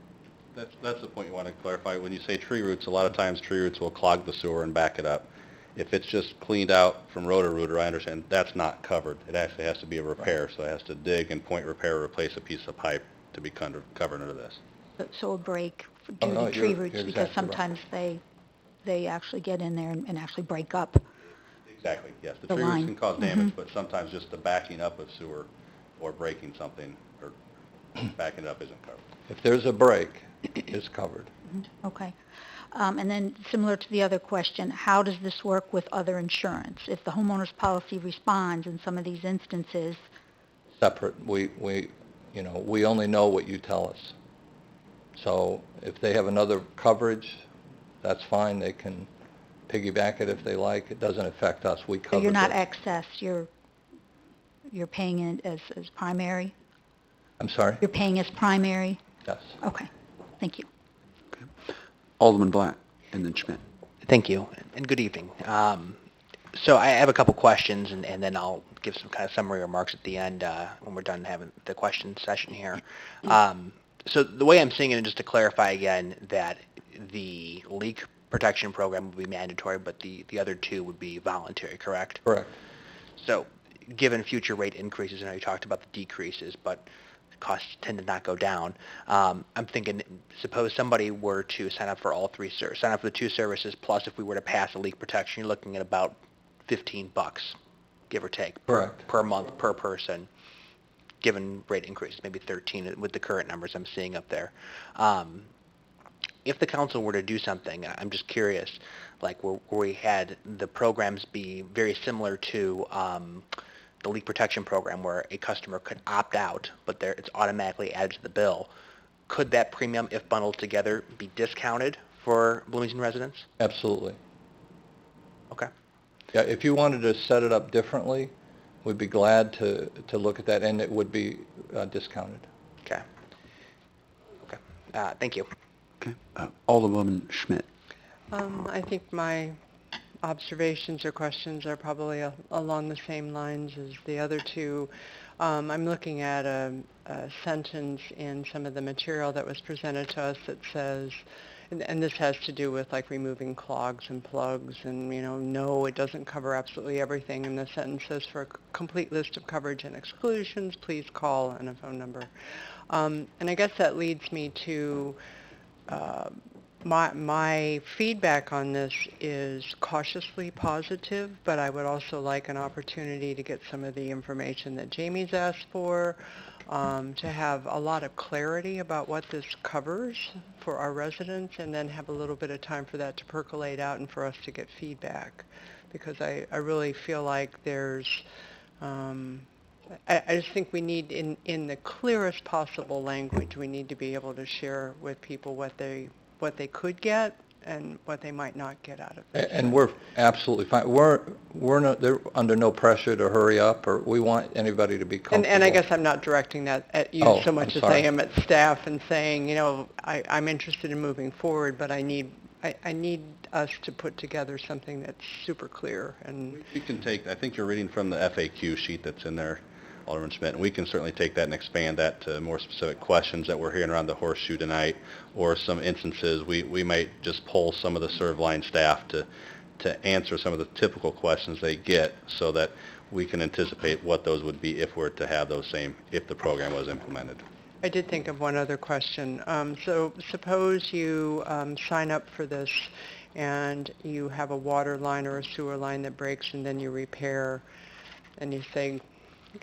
That's the point you want to clarify. When you say tree roots, a lot of times tree roots will clog the sewer and back it up. If it's just cleaned out from roto-rooter, I understand that's not covered. It actually has to be a repair, so it has to dig and point repair or replace a piece of pipe to be covered under this. So a break due to tree you're roots, because exactly right. sometimes they actually get in there and actually break up. Exactly, yes. The The tree roots line. can cause damage, but sometimes just the backing up of sewer or breaking something or backing it up isn't covered. If there's a break, it's covered. Okay. And then similar to the other question, how does this work with other insurance? If the homeowner's policy responds in some of these instances, Separate. We only know what you tell us. So if they have another coverage, that's fine. They can piggyback it if they like. It doesn't affect us. We cover so you're not it. excess, you're paying it as primary? I'm sorry? You're paying as primary? Yes. Okay, thank you. Alderman Black, and then Schmidt. Thank you, and good evening. So I have a couple questions, and then I'll give some kind of summary remarks at the end when we're done having the question session here. So the way I'm seeing it, and just to clarify again, that the leak protection program would be mandatory, but the other two would be voluntary, correct? Correct. So given future rate increases, I know you talked about the decreases, but costs tend to not go down. I'm thinking, suppose somebody were to sign up for all three, sign up for the two services, plus if we were to pass a leak protection, you're looking at about $15, give or take, per month, per person, given rate increases, maybe 13 with the current numbers I'm seeing up there. If the council were to do something, I'm just curious, like where we had the programs be very similar to the leak protection program, where a customer could opt out, but it's automatically added to the bill. Could that premium, if bundled together, be discounted for Bloomington residents? Absolutely. Okay. Yeah, if you wanted to set it up differently, we'd be glad to look at that, and it would be discounted. Okay. Okay. Thank you. Okay. Alderwoman Schmidt. I think my observations or questions are probably along the same lines as the other two. I'm looking at a sentence in some of the material that was presented to us that says, and this has to do with like removing clogs and plugs, and no, it doesn't cover absolutely everything. And the sentence says, for a complete list of coverage and exclusions, please call and a phone number. And I guess that leads me to my feedback on this is cautiously positive, but I would also like an opportunity to get some of the information that Jamie's asked for, to have a lot of clarity about what this covers for our residents, and then have a little bit of time for that to percolate out and for us to get feedback. Because I really feel like there's, I just think we need, in the clearest possible language, we need to be able to share with people what they could get and what they might not get out of it. And we're absolutely fine. They're under no pressure to hurry up, or we want anybody to be comfortable. And I guess I'm not directing that at you so much as I am at staff and saying, I'm interested in moving forward, but I need us to put together something that's super clear. And You can take, I think you're reading from the FAQ sheet that's in there, Alderman Schmidt, and we can certainly take that and expand that to more specific questions that we're hearing around the horseshoe tonight, or some instances we might just pull some of the serve line staff to answer some of the typical questions they get, so that we can anticipate what those would be if we're to have those same, if the program was implemented. I did think of one other question. So suppose you sign up for this and you have a water line or a sewer line that breaks, and then you repair, and you say,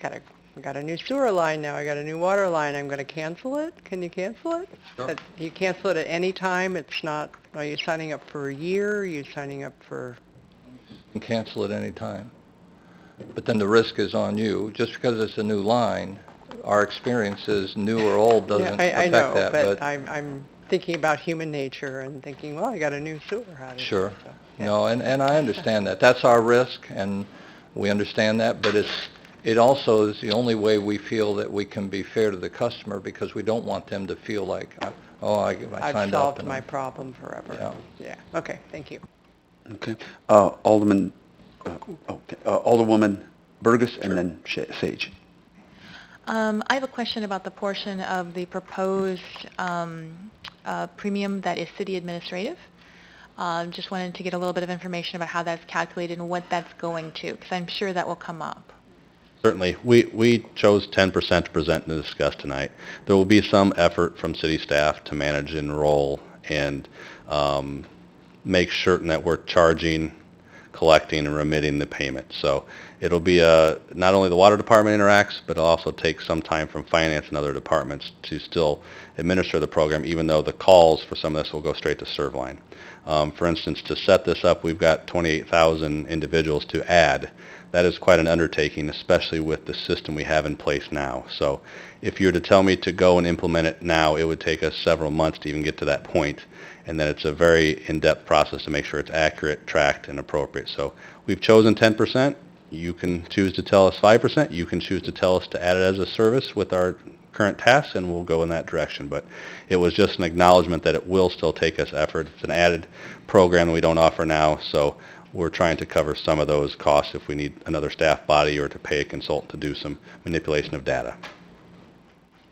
I got a new sewer line now, I got a new water line, I'm going to cancel it? Can you cancel it? Sure. You cancel it at any time? It's not, are you signing up for a year? Are you signing up for... You can cancel at any time. But then the risk is on you. Just because it's a new line, our experience is new or old doesn't affect I know, that. but I'm thinking about human nature and thinking, well, I got a new sewer out of it. Sure. So, yeah. No, and I understand that. That's our risk, and we understand that, but it also is the only way we feel that we can be fair to the customer, because we don't want them to feel like, I signed up. I've solved my problem forever. Yeah. Okay, thank you. Okay. Alderwoman Burgess, and then Sage. I have a question about the portion of the proposed premium that is city administrative. Just wanted to get a little bit of information about how that's calculated and what that's going to, because I'm sure that will come up. Certainly. We chose 10% to present and discuss tonight. There will be some effort from city staff to manage, enroll, and make certain that we're charging, collecting, and remitting the payment. So it'll be not only the water department interacts, but it'll also take some time from finance and other departments to still administer the program, even though the calls for some of this will go straight to ServLine. For instance, to set this up, we've got 28,000 individuals to add. That is quite an undertaking, especially with the system we have in place now. So if you were to tell me to go and implement it now, it would take us several months to even get to that point. And then it's a very in-depth process to make sure it's accurate, tracked, and appropriate. So we've chosen 10%. You can choose to tell us 5%. You can choose to tell us to add it as a service with our current tasks, and we'll go in that direction. But it was just an acknowledgement that it will still take us effort. It's an added program that we don't offer now, so we're trying to cover some of those costs if we need another staff body or to pay a consultant to do some manipulation of data.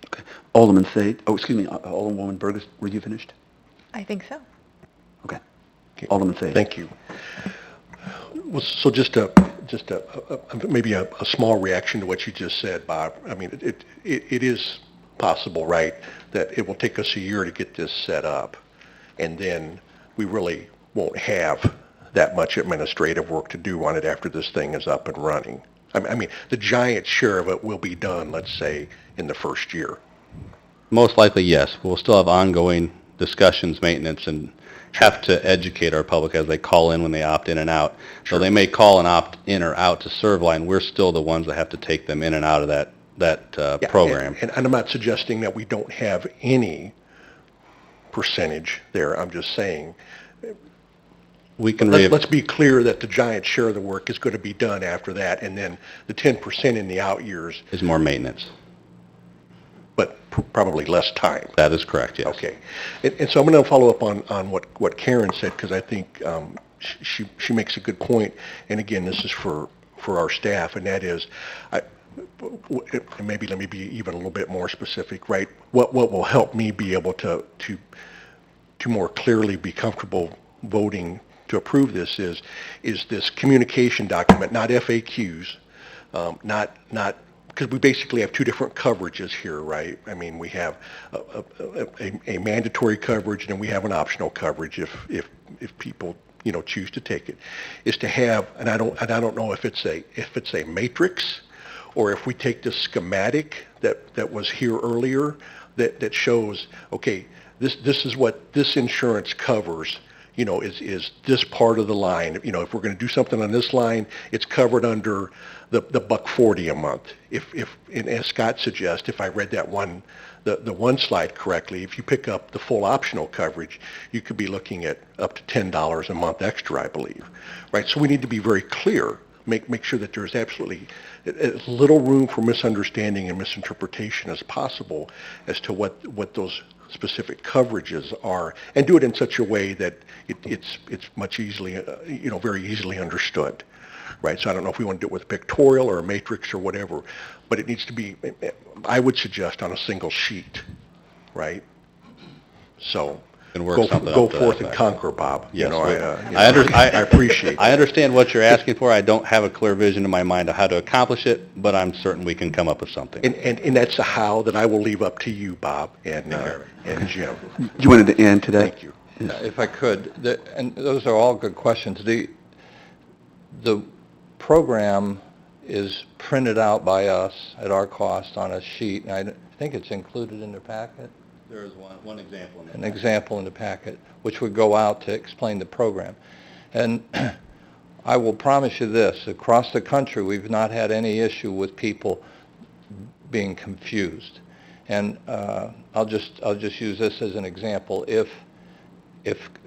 Okay. Alderman Sage, Alderwoman Burgess, were you finished? I think so. Okay. Alderman Sage. Thank you. Well, so just maybe a small reaction to what you just said, Bob. I mean, it is possible, right, that it will take us a year to get this set up, and then we really won't have that much administrative work to do on it after this thing is up and running. I mean, the giant share of it will be done, let's say, in the first year. Most likely, yes. We'll still have ongoing discussions, maintenance, and have to educate our public as they call in when they opt in and out. Sure. So they may call and opt in or out to ServLine. We're still the ones that have to take them in and out of that program. And I'm not suggesting that we don't have any percentage there. I'm just saying, We can let's be clear that the giant share of the work is going to be done after that, and then the 10% in the out years, is more maintenance. but probably less time. That is correct, yes. Okay. And so I'm going to follow up on what Karen said, because I think she makes a good point, and again, this is for our staff, and that is, and maybe let me be even a little bit more specific, right? What will help me be able to more clearly be comfortable voting to approve this is this communication document, not FAQs, not because we basically have two different coverages here, right? I mean, we have a mandatory coverage and then we have an optional coverage if people choose to take it. Is to have, and I don't know if it's a matrix or if we take the schematic that was here earlier that shows, okay, this is what this insurance covers, is this part of the line. If we're going to do something on this line, it's covered under the $140 a month. And as Scott suggests, if I read that the one slide correctly, if you pick up the full optional coverage, you could be looking at up to $10 a month extra, I believe. Right? So we need to be very clear, make sure that there's absolutely as little room for misunderstanding and misinterpretation as possible as to what those specific coverages are, and do it in such a way that it's much easily, very easily understood, right? So I don't know if we want to do it with pictorial or a matrix or whatever, but it needs to be, I would suggest, on a single sheet, right? So go forth and conquer, Bob. Yes, I appreciate that. I understand what you're asking for. I don't have a clear vision in my mind of how to accomplish it, but I'm certain we can come up with something. And that's a how that I will leave up to you, Bob, and Jim. You wanted to add to that? Thank you. If I could, and those are all good questions. The program is printed out by us at our cost on a sheet, and I think it's included in the packet. There is one example in the An example in the packet, which would go out to explain the program. And I will promise you this, across the country, we've not had any issue with people being confused. And I'll just use this as an example. If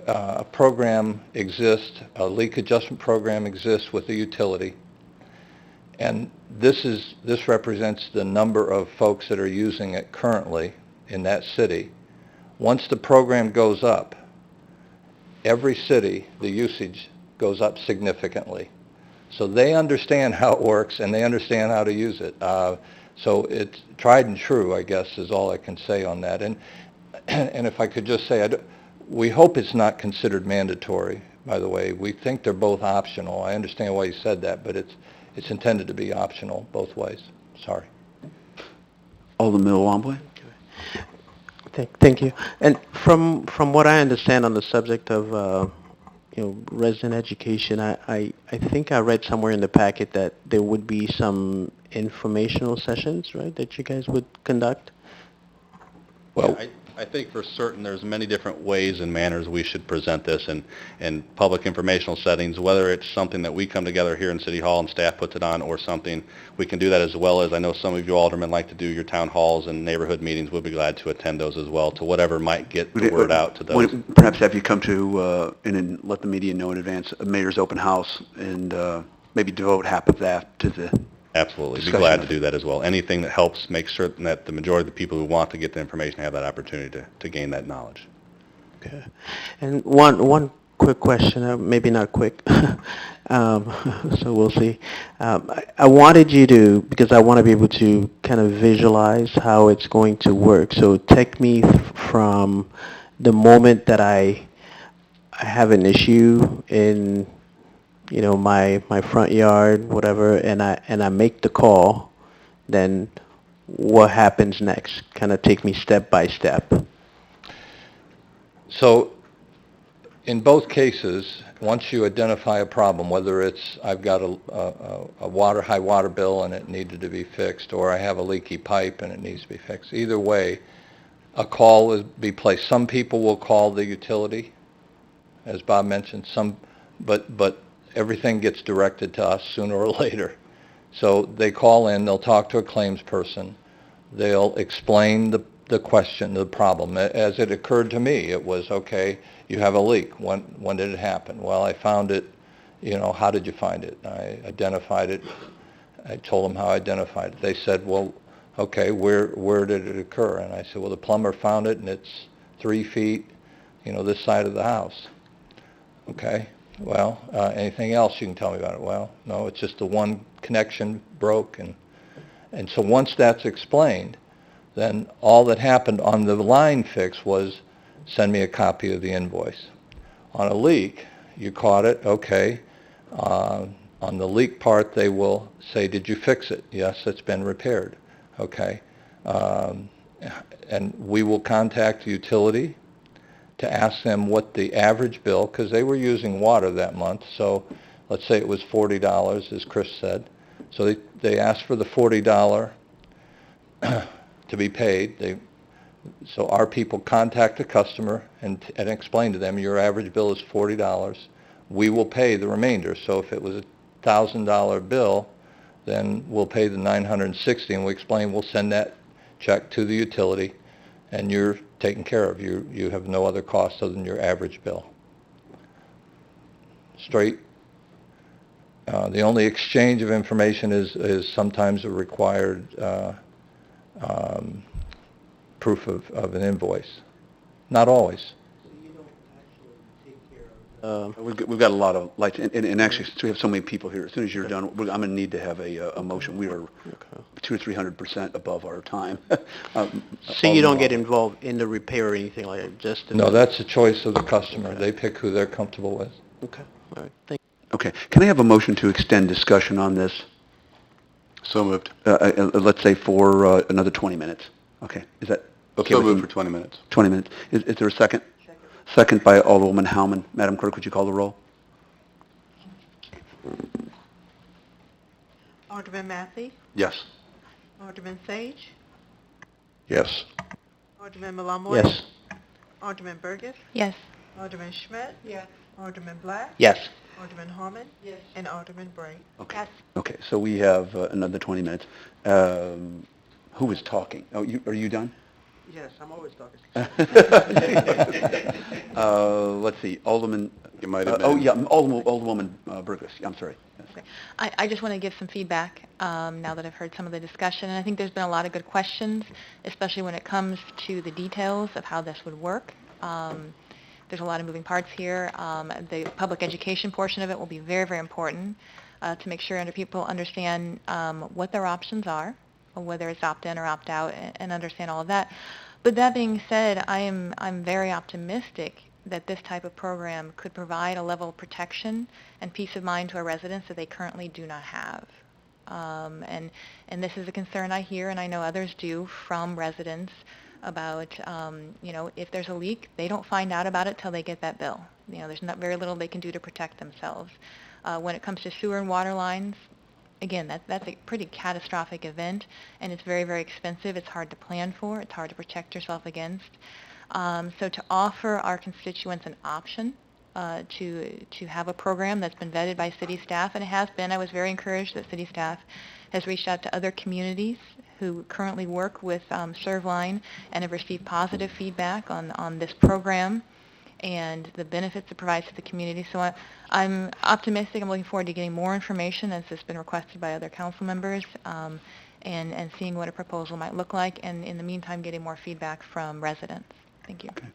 a program exists, a leak adjustment program exists with a utility, and this represents the number of folks that are using it currently in that city. Once the program goes up, every city, the usage goes up significantly. So they understand how it works and they understand how to use it. So it's tried and true, I guess, is all I can say on that. And if I could just say, we hope it's not considered mandatory, by the way. We think they're both optional. I understand why you said that, but it's intended to be optional both ways. Sorry. Alderman Wambley? Thank you. And from what I understand on the subject of resident education, I think I read somewhere in the packet that there would be some informational sessions, right, that you guys would conduct? Well, I think for certain there's many different ways and manners we should present this in public informational settings, whether it's something that we come together here in City Hall and staff puts it on, or something we can do that, as well as I know some of you aldermen like to do your town halls and neighborhood meetings. We'll be glad to attend those as well, to whatever might get the word out to those. Perhaps have you come to, and then let the media know in advance, a mayor's open house, and maybe devote half of that to the Absolutely. Be glad to do that as well. Anything that helps make certain that the majority of the people who want to get the information have that opportunity to gain that knowledge. Okay. And one quick question, maybe not quick, so we'll see. I wanted you to, because I want to be able to kind of visualize how it's going to work. So take me from the moment that I have an issue in my front yard, whatever, and I make the call, then what happens next? Kind of take me step by step. So in both cases, once you identify a problem, whether it's I've got a high water bill and it needed to be fixed, or I have a leaky pipe and it needs to be fixed, either way, a call will be placed. Some people will call the utility, as Bob mentioned, but everything gets directed to us sooner or later. So they call in, they'll talk to a claims person, they'll explain the question, the problem. As it occurred to me, it was, okay, you have a leak. When did it happen? Well, I found it, how did you find it? I identified it. I told them how I identified it. They said, well, okay, where did it occur? And I said, well, the plumber found it and it's 3 feet, this side of the house. Okay. Well, anything else you can tell me about it? Well, no, it's just the one connection broke, and so once that's explained, then all that happened on the line fix was send me a copy of the invoice. On a leak, you caught it, okay. On the leak part, they will say, did you fix it? Yes, it's been repaired. Okay. And we will contact the utility to ask them what the average bill, because they were using water that month, so let's say it was $40, as Chris said. So they asked for the $40 to be paid. So our people contact the customer and explain to them, your average bill is $40. We will pay the remainder. So if it was a $1,000 bill, then we'll pay the $960, and we explain we'll send that check to the utility, and you're taken care of. You have no other costs other than your average bill. Straight. The only exchange of information is sometimes a required proof of an invoice. Not always. We've got a lot of lights, and actually, since we have so many people here, as soon as you're done, I'm going to need to have a motion. We are 200 or 300% above our time. So you don't get involved in the repair or anything like that, just... No, that's the choice of the customer. They pick who they're comfortable with. Okay, all right, thank Okay, can I have a motion to extend discussion on this? So moved. Let's say for another 20 minutes. Okay, is that okay? So moved for 20 minutes. 20 minutes. Is there a second? Second by Alderwoman Howman. Madam Clerk, would you call the roll? Alderman Massey, Yes. Alderman Sage, Yes. Alderman Malamoy. Yes. Alderman Burgess, Yes. Alderman Schmidt. Yes. Alderman Black. Yes. Alderman Harmon. Yes. And Alderman Bray. Okay. Yes. Okay, so we have another 20 minutes. Who is talking? Oh, are you done? Yes, I'm always talking. Let's see, Alderman... You might have been. Oh, yeah, Alderwoman Burgess. I'm sorry. Yes. Okay. I just want to give some feedback now that I've heard some of the discussion, and I think there's been a lot of good questions, especially when it comes to the details of how this would work. There's a lot of moving parts here. The public education portion of it will be very, very important to make sure people understand what their options are, or whether it's opt-in or opt-out, and understand all of that. But that being said, I'm very optimistic that this type of program could provide a level of protection and peace of mind to our residents that they currently do not have. And this is a concern I hear, and I know others do, from residents about, if there's a leak, they don't find out about it till they get that bill. There's not very little they can do to protect themselves. When it comes to sewer and water lines, again, that's a pretty catastrophic event, and it's very, very expensive. It's hard to plan for. It's hard to protect yourself against. So to offer our constituents an option to have a program that's been vetted by city staff, and it has been. I was very encouraged that city staff has reached out to other communities who currently work with ServLine and have received positive feedback on this program and the benefits it provides to the community. So I'm optimistic. I'm looking forward to getting more information as has been requested by other council members and seeing what a proposal might look like, and in the meantime getting more feedback from residents. Thank you. Okay.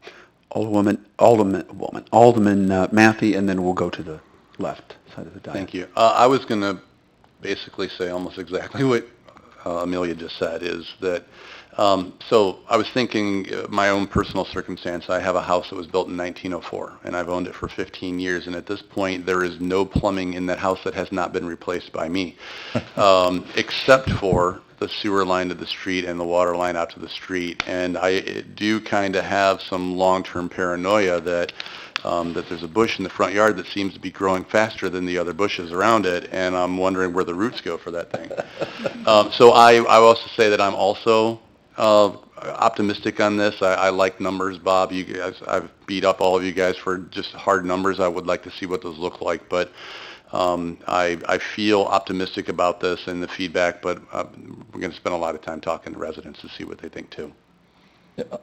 Alderman Mathey, and then we'll go to the left side of the dial. Thank you. I was going to basically say almost exactly what Amelia just said, is that, so I was thinking my own personal circumstance. I have a house that was built in 1904, and I've owned it for 15 years, and at this point there is no plumbing in that house that has not been replaced by me, except for the sewer line to the street and the water line out to the street. And I do kind of have some long-term paranoia that there's a bush in the front yard that seems to be growing faster than the other bushes around it, and I'm wondering where the roots go for that thing. So I will also say that I'm also optimistic on this. I like numbers, Bob. You guys, I've beat up all of you guys for just hard numbers. I would like to see what those look like, but I feel optimistic about this and the feedback, but we're going to spend a lot of time talking to residents to see what they think too.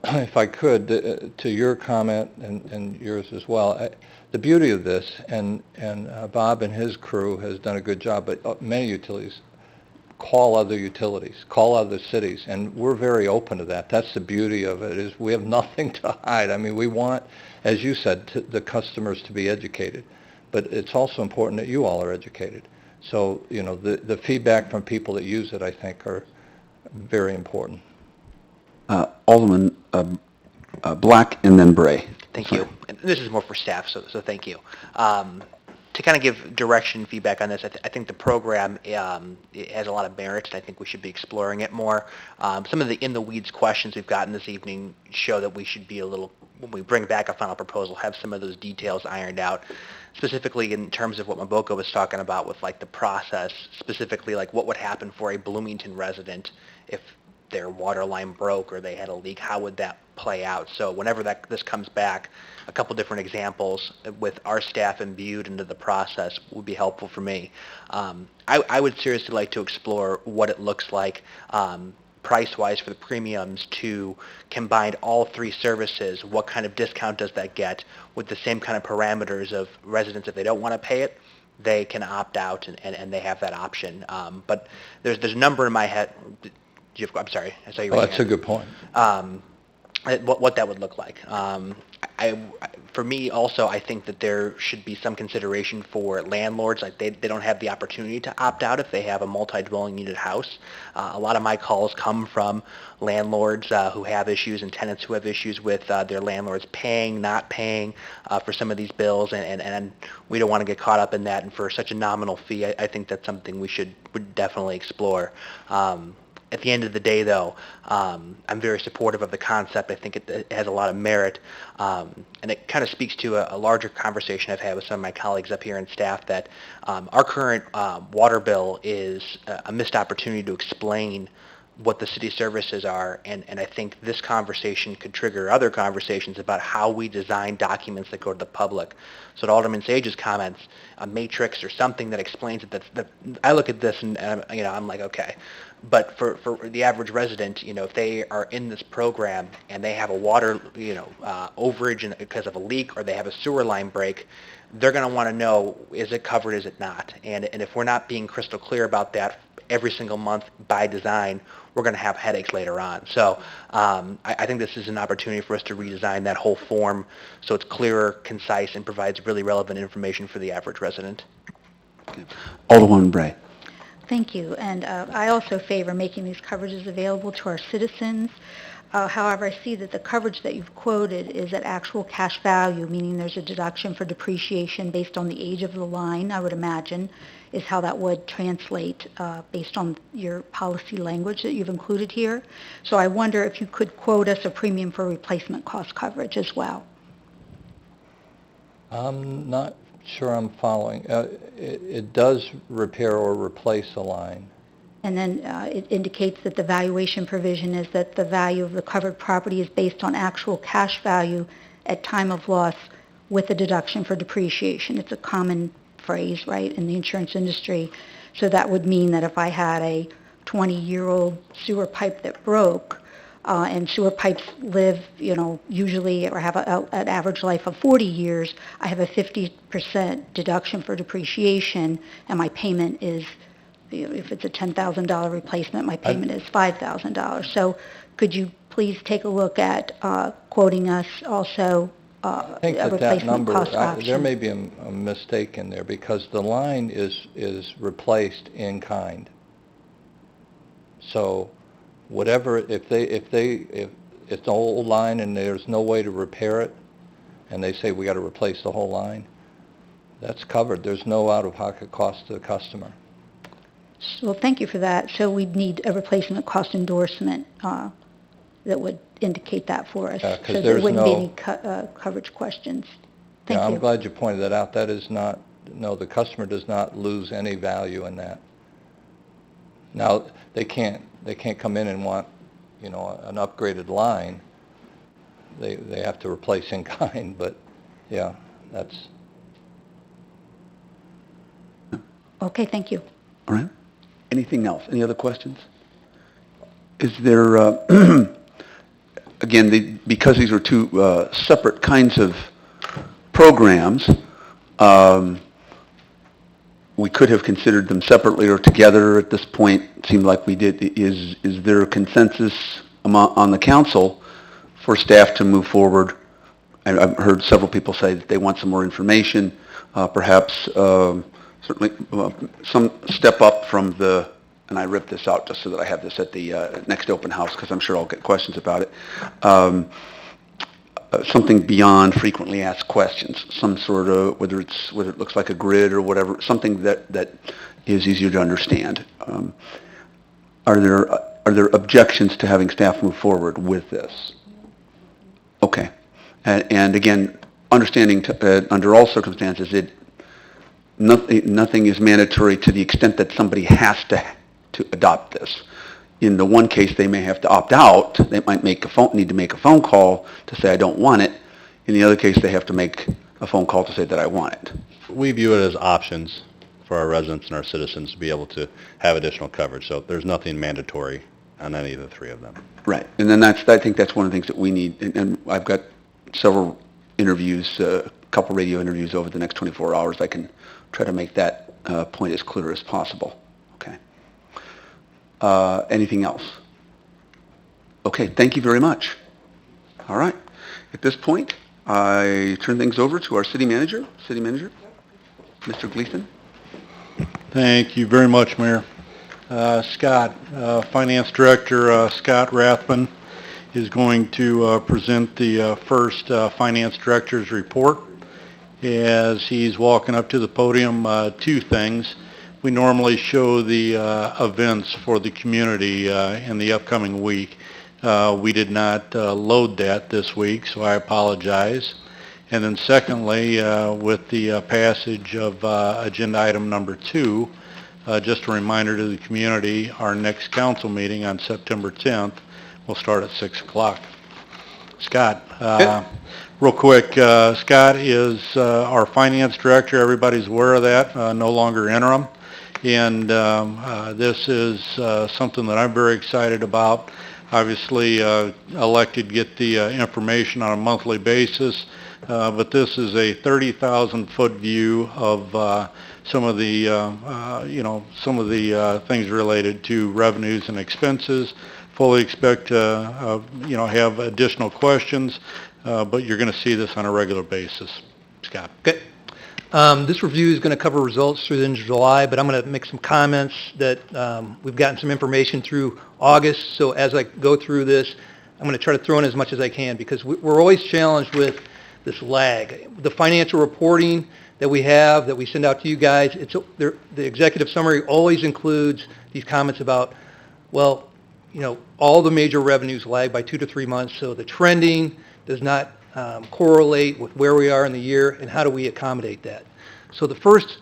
If I could, to your comment and yours as well, the beauty of this, and Bob and his crew has done a good job, but many utilities call other utilities, call other cities, and we're very open to that. That's the beauty of it, is we have nothing to hide. I mean, we want, as you said, the customers to be educated. but it's also important that you all are educated. So, the feedback from people that use it, I think, are very important. Alderman Black and then Bray. Thank you. And this is more for staff, so thank you. To kind of give direction feedback on this, I think the program it has a lot of merit, and I think we should be exploring it more. Some of the in-the-weeds questions we've gotten this evening show that we should be a little, when we bring back a final proposal, have some of those details ironed out, specifically in terms of what Mboka was talking about with like the process, specifically like what would happen for a Bloomington resident if their water line broke or they had a leak, how would that play out? So whenever this comes back, a couple different examples with our staff imbued into the process would be helpful for me. I would seriously like to explore what it looks like price-wise for the premiums to combine all three services. What kind of discount does that get with the same kind of parameters of residents if they don't want to pay it? They can opt out and they have that option. But there's a number in my head. I'm sorry, I saw you. That's a good point. What that would look like. For me, also, I think that there should be some consideration for landlords. Like they don't have the opportunity to opt out if they have a multi-dwelling unit house. A lot of my calls come from landlords who have issues and tenants who have issues with their landlords paying, not paying for some of these bills, and we don't want to get caught up in that. And for such a nominal fee, I think that's something we would definitely explore. At the end of the day, though, I'm very supportive of the concept. I think it has a lot of merit, and it kind of speaks to a larger conversation I've had with some of my colleagues up here and staff that our current water bill is a missed opportunity to explain what the city services are, and I think this conversation could trigger other conversations about how we design documents that go to the public. So to Alderman Sage's comments, a matrix or something that explains it, that I look at this and I'm like, okay. But for the average resident, if they are in this program and they have a water, overage because of a leak or they have a sewer line break, they're going to want to know, is it covered, is it not? And if we're not being crystal clear about that every single month by design, we're going to have headaches later on. So I think this is an opportunity for us to redesign that whole form so it's clearer, concise, and provides really relevant information for the average resident. Alderman Bray. Thank you. And I also favor making these coverages available to our citizens. However, I see that the coverage that you've quoted is at actual cash value, meaning there's a deduction for depreciation based on the age of the line, I would imagine, is how that would translate based on your policy language that you've included here. So I wonder if you could quote us a premium for replacement cost coverage as well. I'm not sure I'm following. It does repair or replace a line. And then it indicates that the valuation provision is that the value of the covered property is based on actual cash value at time of loss with a deduction for depreciation. It's a common phrase, right, in the insurance industry. So that would mean that if I had a 20-year-old sewer pipe that broke, and sewer pipes live, usually or have an average life of 40 years, I have a 50% deduction for depreciation, and my payment is, if it's a $10,000 replacement, my payment is $5,000. So could you please take a look at quoting us also I think a that replacement number, cost option? there may be a mistake in there because the line is replaced in kind. So whatever, if it's an old line and there's no way to repair it, and they say we got to replace the whole line, that's covered. There's no out-of-pocket cost to the customer. Well, thank you for that. So we'd need a replacement cost endorsement that would indicate that for us, Yeah, 'cause so there there's wouldn't be no- any coverage questions. Thank you. I'm glad you pointed that out. That is not, no, the customer does not lose any value in that. Now, they can't come in and want, an upgraded line. They have to replace in kind, but yeah, that's. Okay, thank you. All right. Anything else? Any other questions? Is there, again, because these are two separate kinds of programs, we could have considered them separately or together at this point. It seemed like we did. Is there a consensus on the council for staff to move forward I've heard several people say that they want some more information, perhaps certainly some step up from the, and I ripped this out just so that I have this at the next open house because I'm sure I'll get questions about it. Something beyond frequently asked questions, some sort of, whether it looks like a grid or whatever, something that is easier to understand. Are there objections to having staff move forward with this? Okay. And again, understanding under all circumstances, nothing is mandatory to the extent that somebody has to adopt this. In the one case, they may have to opt out. They might need to make a phone call to say, I don't want it. In the other case, they have to make a phone call to say that I want it. We view it as options for our residents and our citizens to be able to have additional coverage. So there's nothing mandatory on any of the three of them. Right. And then I think that's one of the things that we need. And I've got several interviews, a couple radio interviews over the next 24 hours. I can try to make that point as clear as possible. Okay. Anything else? Okay, thank you very much. All right. At this point, I turn things over to our city manager, Mr. Gleason. Thank you very much, Mayor. Scott, Finance Director Scott Rathman is going to present the first Finance Director's report. As he's walking up to the podium, two things. We normally show the events for the community in the upcoming week. We did not load that this week, so I apologize. And then secondly, with the passage of agenda item number 2, just a reminder to the community, our next council meeting on September 10th will start at 6 o'clock. Scott, real quick, Scott is our finance director. Everybody's aware of that, no longer interim. And this is something that I'm very excited about. Obviously, elected get the information on a monthly basis, but this is a 30,000-foot view of some of the, things related to revenues and expenses. Fully expect to, have additional questions, but you're going to see this on a regular basis. Scott. Okay. This review is going to cover results through the end of July, but I'm going to make some comments that we've gotten some information through August. So as I go through this, I'm going to try to throw in as much as I can because we're always challenged with this lag. The financial reporting that we have, that we send out to you guys, the executive summary always includes these comments about, well, all the major revenues lag by 2 to 3 months, so the trending does not correlate with where we are in the year, and how do we accommodate that? So the first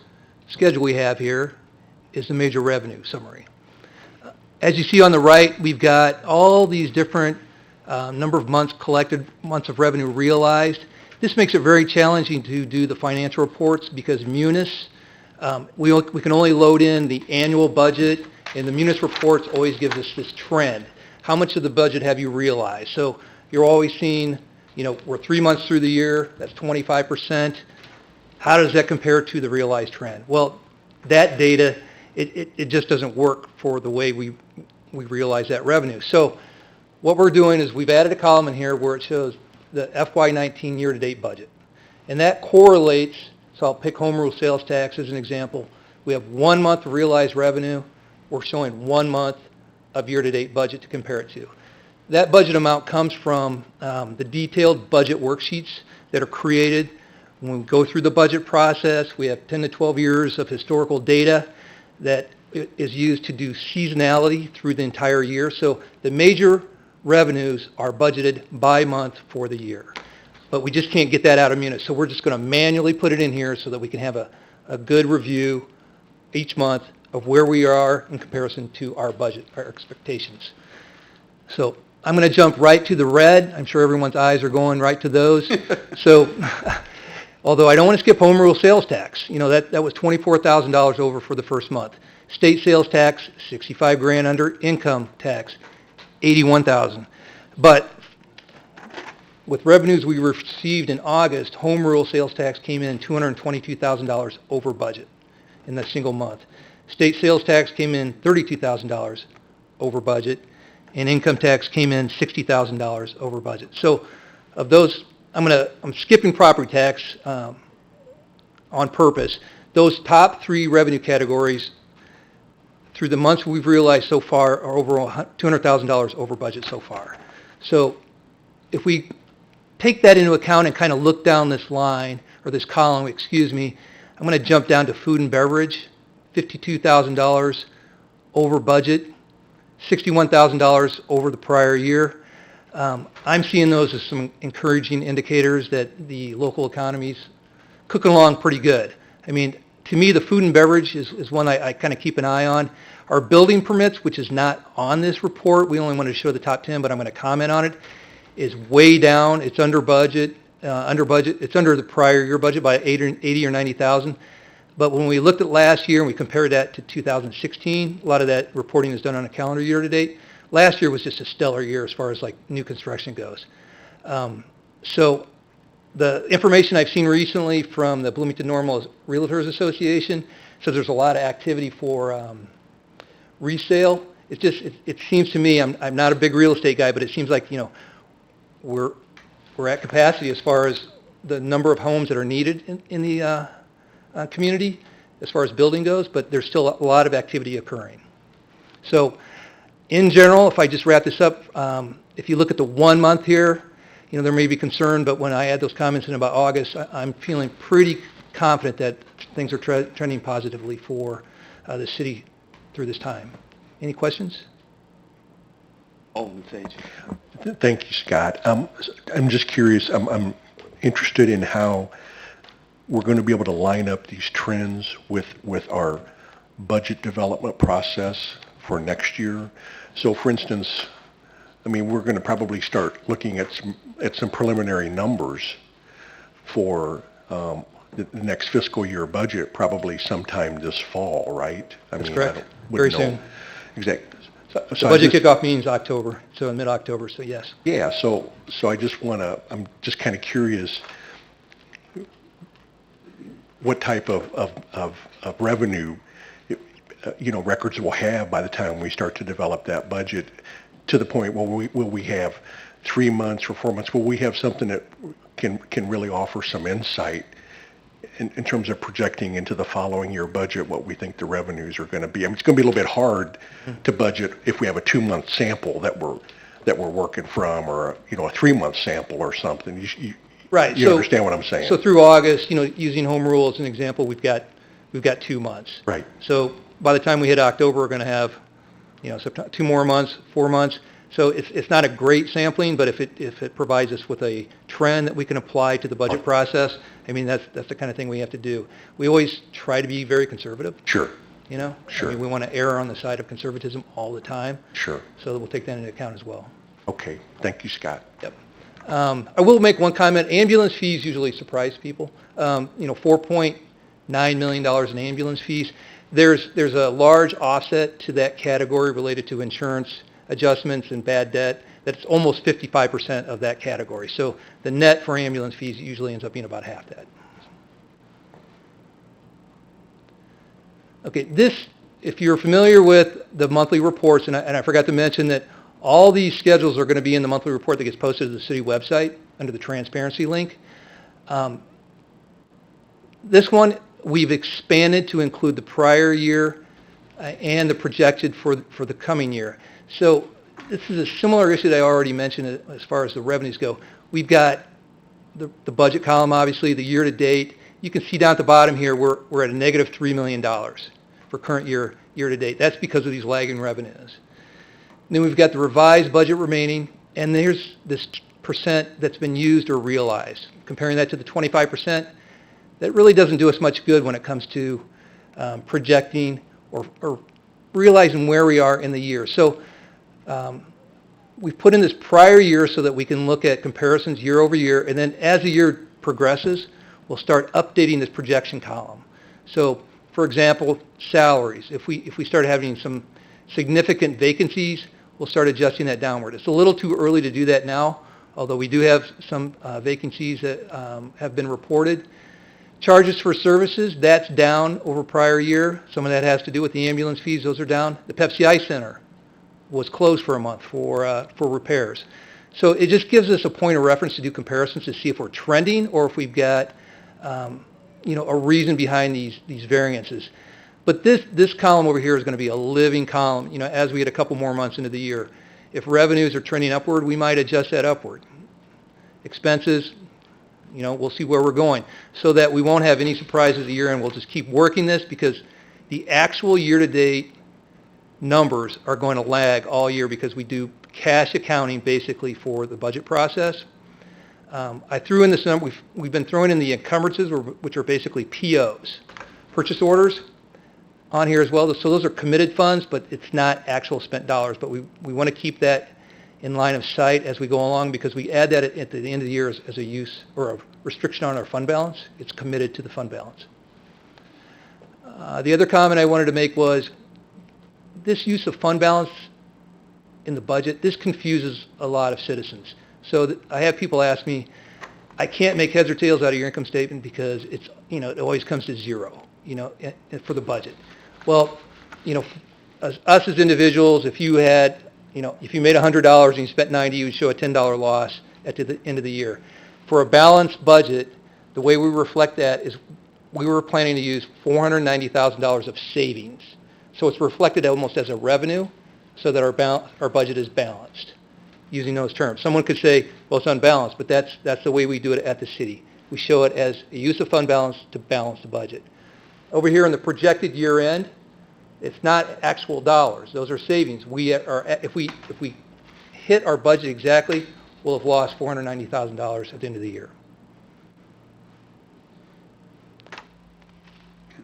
schedule we have here is the major revenue summary. As you see on the right, we've got all these different number of months collected, months of revenue realized. This makes it very challenging to do the financial reports because Munis, we can only load in the annual budget, and the Munis reports always gives us this trend. How much of the budget have you realized? So you're always seeing, we're 3 months through the year, that's 25%. How does that compare to the realized trend? Well, that data, it just doesn't work for the way we realize that revenue. So what we're doing is we've added a column in here where it shows the FY19 year-to-date budget. And that correlates, so I'll pick home rule sales tax as an example. We have 1 month of realized revenue. We're showing 1 month of year-to-date budget to compare it to. That budget amount comes from the detailed budget worksheets that are created. When we go through the budget process, we have 10 to 12 years of historical data that is used to do seasonality through the entire year. So the major revenues are budgeted by month for the year. But we just can't get that out of Munis. So we're just going to manually put it in here so that we can have a good review each month of where we are in comparison to our budget, our expectations. So I'm going to jump right to the red. I'm sure everyone's eyes are going right to those. So although I don't want to skip home rule sales tax, that was $24,000 over for the first month. State sales tax, $65,000 under. Income tax, $81,000. But with revenues we received in August, home rule sales tax came in $222,000 over budget in that single month. State sales tax came in $32,000 over budget, and income tax came in $60,000 over budget. So of those I'm skipping property tax on purpose. Those top three revenue categories, through the months we've realized so far, are over $200,000 over budget so far. So if we take that into account and kind of look down this line, or this column, excuse me, I'm going to jump down to food and beverage, $52,000 over budget, $61,000 over the prior year. I'm seeing those as some encouraging indicators that the local economy's cooking along pretty good. I mean, to me, the food and beverage is one I kind of keep an eye on. Our building permits, which is not on this report, we only want to show the top 10, but I'm going to comment on it, is way down. It's under budget. It's under the prior year budget by 80 or 90,000. But when we looked at last year and we compared that to 2016, a lot of that reporting is done on a calendar year to date. Last year was just a stellar year as far as like new construction goes. So the information I've seen recently from the Bloomington Normal Realtors Association says there's a lot of activity for resale. It seems to me, I'm not a big real estate guy, but it seems like, we're at capacity as far as the number of homes that are needed in the community as far as building goes, but there's still a lot of activity occurring. So in general, if I just wrap this up, if you look at the 1 month here, there may be concern, but when I add those comments in about August, I'm feeling pretty confident that things are trending positively for the city through this time. Any questions? Alderman Sage. Thank you, Scott. I'm just curious, I'm interested in how we're going to be able to line up these trends with our budget development process for next year. So for instance, we're going to probably start looking at some preliminary numbers for the next fiscal year budget probably sometime this fall, right? That's correct. Very soon. Exactly. The budget kickoff means October, so in mid-October, so yes. Yeah, so I just I'm just kind of curious what type of revenue, records we'll have by the time we start to develop that budget, to the point where will we have 3 months or 4 months? Will we have something that can really offer some insight in terms of projecting into the following year budget what we think the revenues are going to be? It's going to be a little bit hard to budget if we have a 2-month sample that we're working from, or a 3-month sample or something. Right. You understand what I'm saying? So through August, using home rule as an example, we've got 2 months. Right. So by the time we hit October, we're going to have 2 more months, 4 months. So it's not a great sampling, but if it provides us with a trend that we can apply to the budget process, that's the kind of thing we have to do. We always try to be very conservative. Sure. Sure. We want to err on the side of conservatism all the time. Sure. So we'll take that into account as well. Okay. Thank you, Scott. Yep. I will make one comment. Ambulance fees usually surprise people. $4.9 million in ambulance fees. There's a large offset to that category related to insurance adjustments and bad debt. That's almost 55% of that category. So the net for ambulance fees usually ends up being about half that. Okay, if you're familiar with the monthly reports, and I forgot to mention that all these schedules are going to be in the monthly report that gets posted to the city website under the transparency link. This one we've expanded to include the prior year and the projected for the coming year. So this is a similar issue that I already mentioned as far as the revenues go. We've got the budget column, obviously, the year to date. You can see down at the bottom here, we're at a negative $3 million for current year to date. That's because of these lagging revenues. Then we've got the revised budget remaining, and there's this percent that's been used or realized. Comparing that to the 25%, that really doesn't do us much good when it comes to projecting or realizing where we are in the year. So we've put in this prior year so that we can look at comparisons year over year, and then as the year progresses, we'll start updating this projection column. So, for example, salaries. If we start having some significant vacancies, we'll start adjusting that downward. It's a little too early to do that now, although we do have some vacancies that have been reported. Charges for services, that's down over prior year. Some of that has to do with the ambulance fees. Those are down. The Pepsi Ice Center was closed for a month for repairs. So it just gives us a point of reference to do comparisons to see if we're trending or if we've got, a reason behind these variances. But this column over here is going to be a living column, as we get a couple more months into the year. If revenues are trending upward, we might adjust that upward. Expenses, we'll see where we're going so that we won't have any surprises a year, and we'll just keep working this because the actual year-to-date numbers are going to lag all year because we do cash accounting basically for the budget process. I threw in this number. We've been throwing in the encumbrances, which are basically POs, purchase orders, on here as well. So those are committed funds, but it's not actual spent dollars. But we want to keep that in line of sight as we go along because we add that at the end of the year as a use or a restriction on our fund balance. It's committed to the fund balance. The other comment I wanted to make was this use of fund balance in the budget, this confuses a lot of citizens. So I have people ask me, I can't make heads or tails out of your income statement because it's, it always comes to zero, for the budget. Well, us as individuals, if you had, if you made $100 and you spent $90, you would show a $10 loss at the end of the year. For a balanced budget, the way we reflect that is we were planning to use $490,000 of savings. So it's reflected almost as a revenue so that our budget is balanced using those terms. Someone could say, well, it's unbalanced, but that's the way we do it at the city. We show it as a use of fund balance to balance the budget. Over here in the projected year end, it's not actual dollars. Those are savings. If we hit our budget exactly, we'll have lost $490,000 at the end of the year.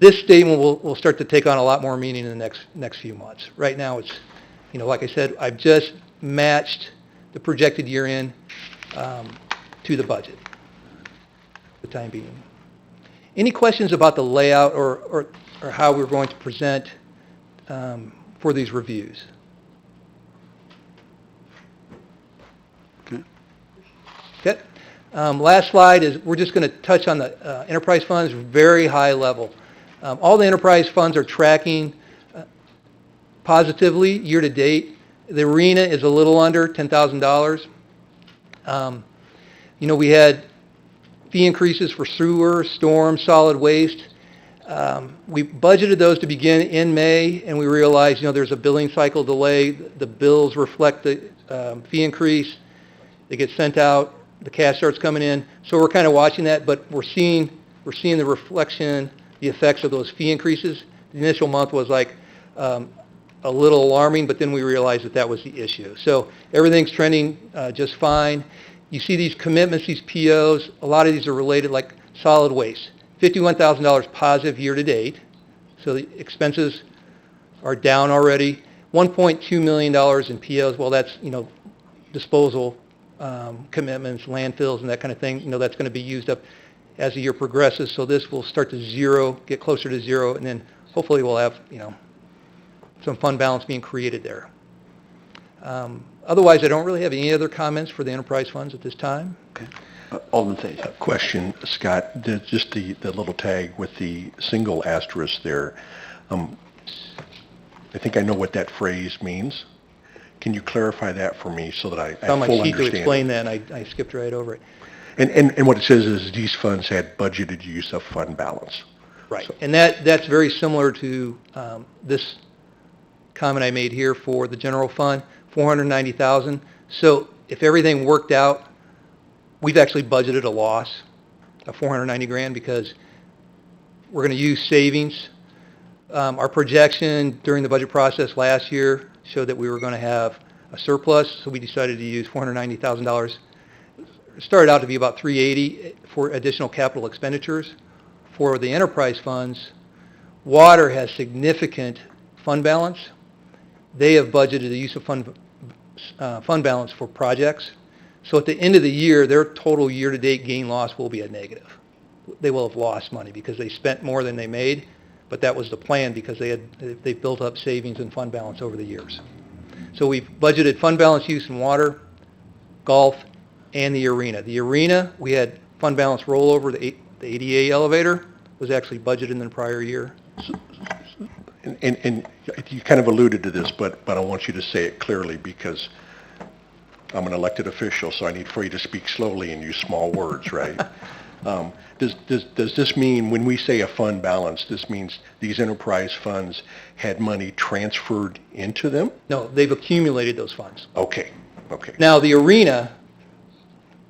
This statement will start to take on a lot more meaning in the next few months. Right now, it's, like I said, I've just matched the projected year end to the budget for the time being. Any questions about the layout or how we're going to present for these reviews? Okay. Last slide is we're just going to touch on the enterprise funds, very high level. All the enterprise funds are tracking positively year to date. The arena is a little under $10,000. We had fee increases for sewer, storm, solid waste. We budgeted those to begin in May, and we realized, there's a billing cycle delay. The bills reflect the fee increase. They get sent out. The cash starts coming in. So we're kind of watching that, but we're seeing the reflection, the effects of those fee increases. The initial month was like a little alarming, but then we realized that was the issue. So everything's trending just fine. You see these commitments, these POs, a lot of these are related, like solid waste. $51,000 positive year to date. So the expenses are down already. $1.2 million in POs. Well, that's, disposal commitments, landfills, and that kind of thing. That's going to be used up as the year progresses. So this will start to zero, get closer to zero, and then hopefully we'll have, some fund balance being created there. Otherwise, I don't really have any other comments for the enterprise funds at this time. Okay. Alderman Sage. Question, Scott, just the little tag with the single asterisk there. I think I know what that phrase means. Can you clarify that for me so that I It's on my fully sheet to understand explain it? that, and I skipped right over it. And what it says is these funds had budgeted use of fund balance. Right, So- and that's very similar to this comment I made here for the general fund, $490,000. So if everything worked out, we've actually budgeted a loss of $490,000 because we're going to use savings. Our projection during the budget process last year showed that we were going to have a surplus, so we decided to use $490,000. It started out to be about $380,000 for additional capital expenditures. For the enterprise funds, water has significant fund balance. They have budgeted the use of fund balance for projects. So at the end of the year, their total year-to-date gain-loss will be a negative. They will have lost money because they spent more than they made, but that was the plan because they built up savings and fund balance over the years. So we've budgeted fund balance use in water, golf, and the arena. The arena, we had fund balance rollover. The ADA elevator was actually budgeted in the prior year. And you kind of alluded to this, but I want you to say it clearly because I'm an elected official, so I need for you to speak slowly and use small words, right? Does this mean, when we say a fund balance, this means these enterprise funds had money transferred into them? No, they've accumulated those funds. Okay, okay, Now, the arena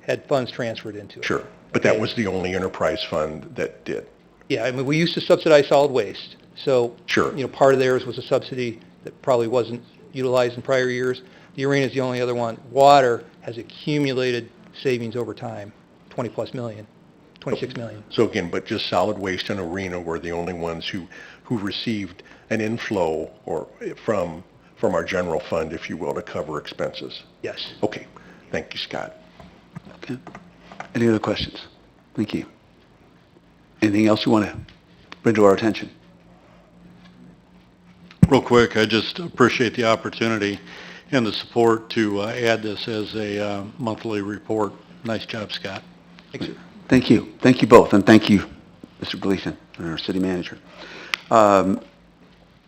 had funds transferred into it. sure. But that was the only enterprise fund that did? Yeah, I mean, we used to subsidize solid waste, so, Sure. part of theirs was a subsidy that probably wasn't utilized in prior years. The arena is the only other one. Water has accumulated savings over time, 20-plus million, 26 million. So again, but just solid waste and arena were the only ones who received an inflow or from our general fund, if you will, to cover expenses? Yes. Okay, thank you, Scott. Okay. Any other questions? Thank you. Anything else you want to bring to our attention? Real quick, I just appreciate the opportunity and the support to add this as a monthly report. Nice job, Scott. Thanks, sir. Thank you. Thank you both, and thank you, Mr. Gleason, our city manager.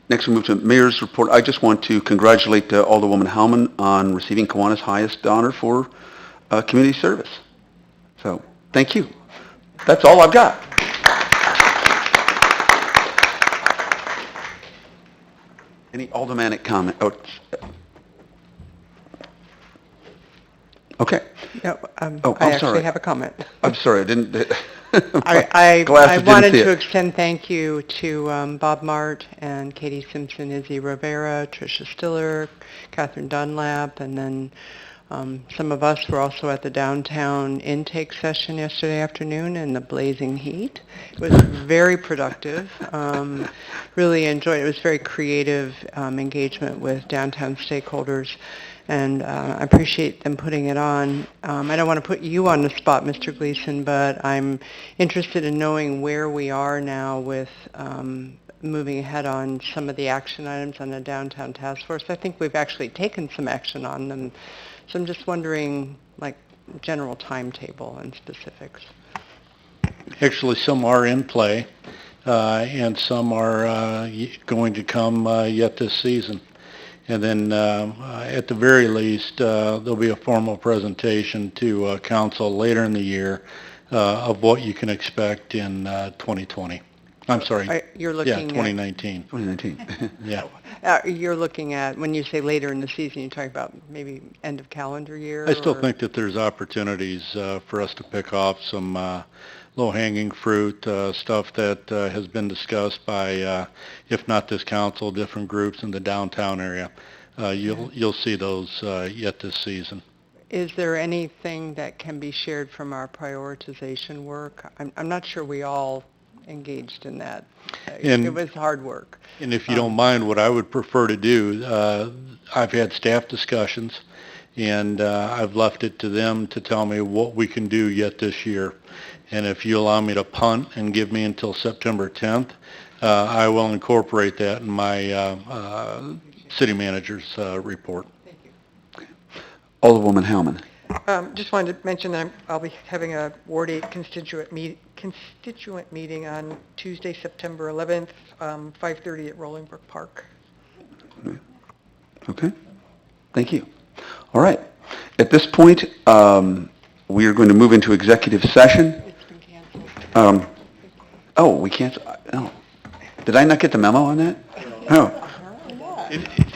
Next, we move to Mayor's report. I just want to congratulate Alderwoman Howman on receiving Kiwanis' highest honor for community service. So, thank you. That's all I've got. Any aldermanic comment? Oh, okay. No, Oh, I I'm actually sorry. have a comment. I'm sorry, I didn't... I Glasses didn't wanted see to it. extend thank you to Bob Mart and Katie Simpson, Izzy Rivera, Tricia Stiller, Catherine Dunlap, and then some of us were also at the downtown intake session yesterday afternoon in the blazing heat. It was very productive. Really enjoyed it. It was very creative engagement with downtown stakeholders. And I appreciate them putting it on. I don't want to put you on the spot, Mr. Gleason, but I'm interested in knowing where we are now with moving ahead on some of the action items on the downtown task force. I think we've actually taken some action on them. So I'm just wondering, like, general timetable and specifics. Actually, some are in play, and some are going to come yet this season. And then, at the very least, there'll be a formal presentation to council later in the year of what you can expect in 2020. I'm sorry. You're looking yeah, 2019. 2019. Yeah. You're looking at, when you say later in the season, you're talking about maybe end of calendar year? I still or- think that there's opportunities for us to pick off some low-hanging fruit, stuff that has been discussed by, if not this council, different groups in the downtown area. You'll see those yet this season. Is there anything that can be shared from our prioritization work? I'm not sure we all engaged in that. It was hard work. And if you don't mind, what I would prefer to do, I've had staff discussions, and I've left it to them to tell me what we can do yet this year. And if you allow me to punt and give me until September 10th, I will incorporate that in my city manager's report. Thank you. Alderwoman Howman. Just wanted to mention that I'll be having a Ward 8 constituent meeting on Tuesday, September 11th, 5:30 at Rollingbrook Park. Okay. Thank you. All right. At this point, we are going to move into executive session. It's been canceled. Oh, we can't... Oh. Did I not get the memo on that? Oh.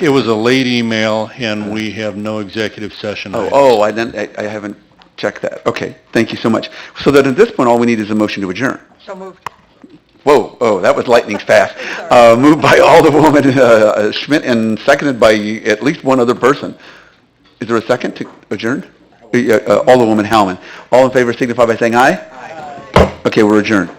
It was a late email, and we have no executive session. I haven't checked that. Okay, thank you so much. So that at this point, all we need is a motion to adjourn. So moved. Whoa, oh, that was lightning fast. Moved by Alderwoman Schmidt and seconded by at least one other person. Is there a second to adjourn? Alderwoman Howman. All in favor signify by saying aye. Aye. Okay, we're adjourned.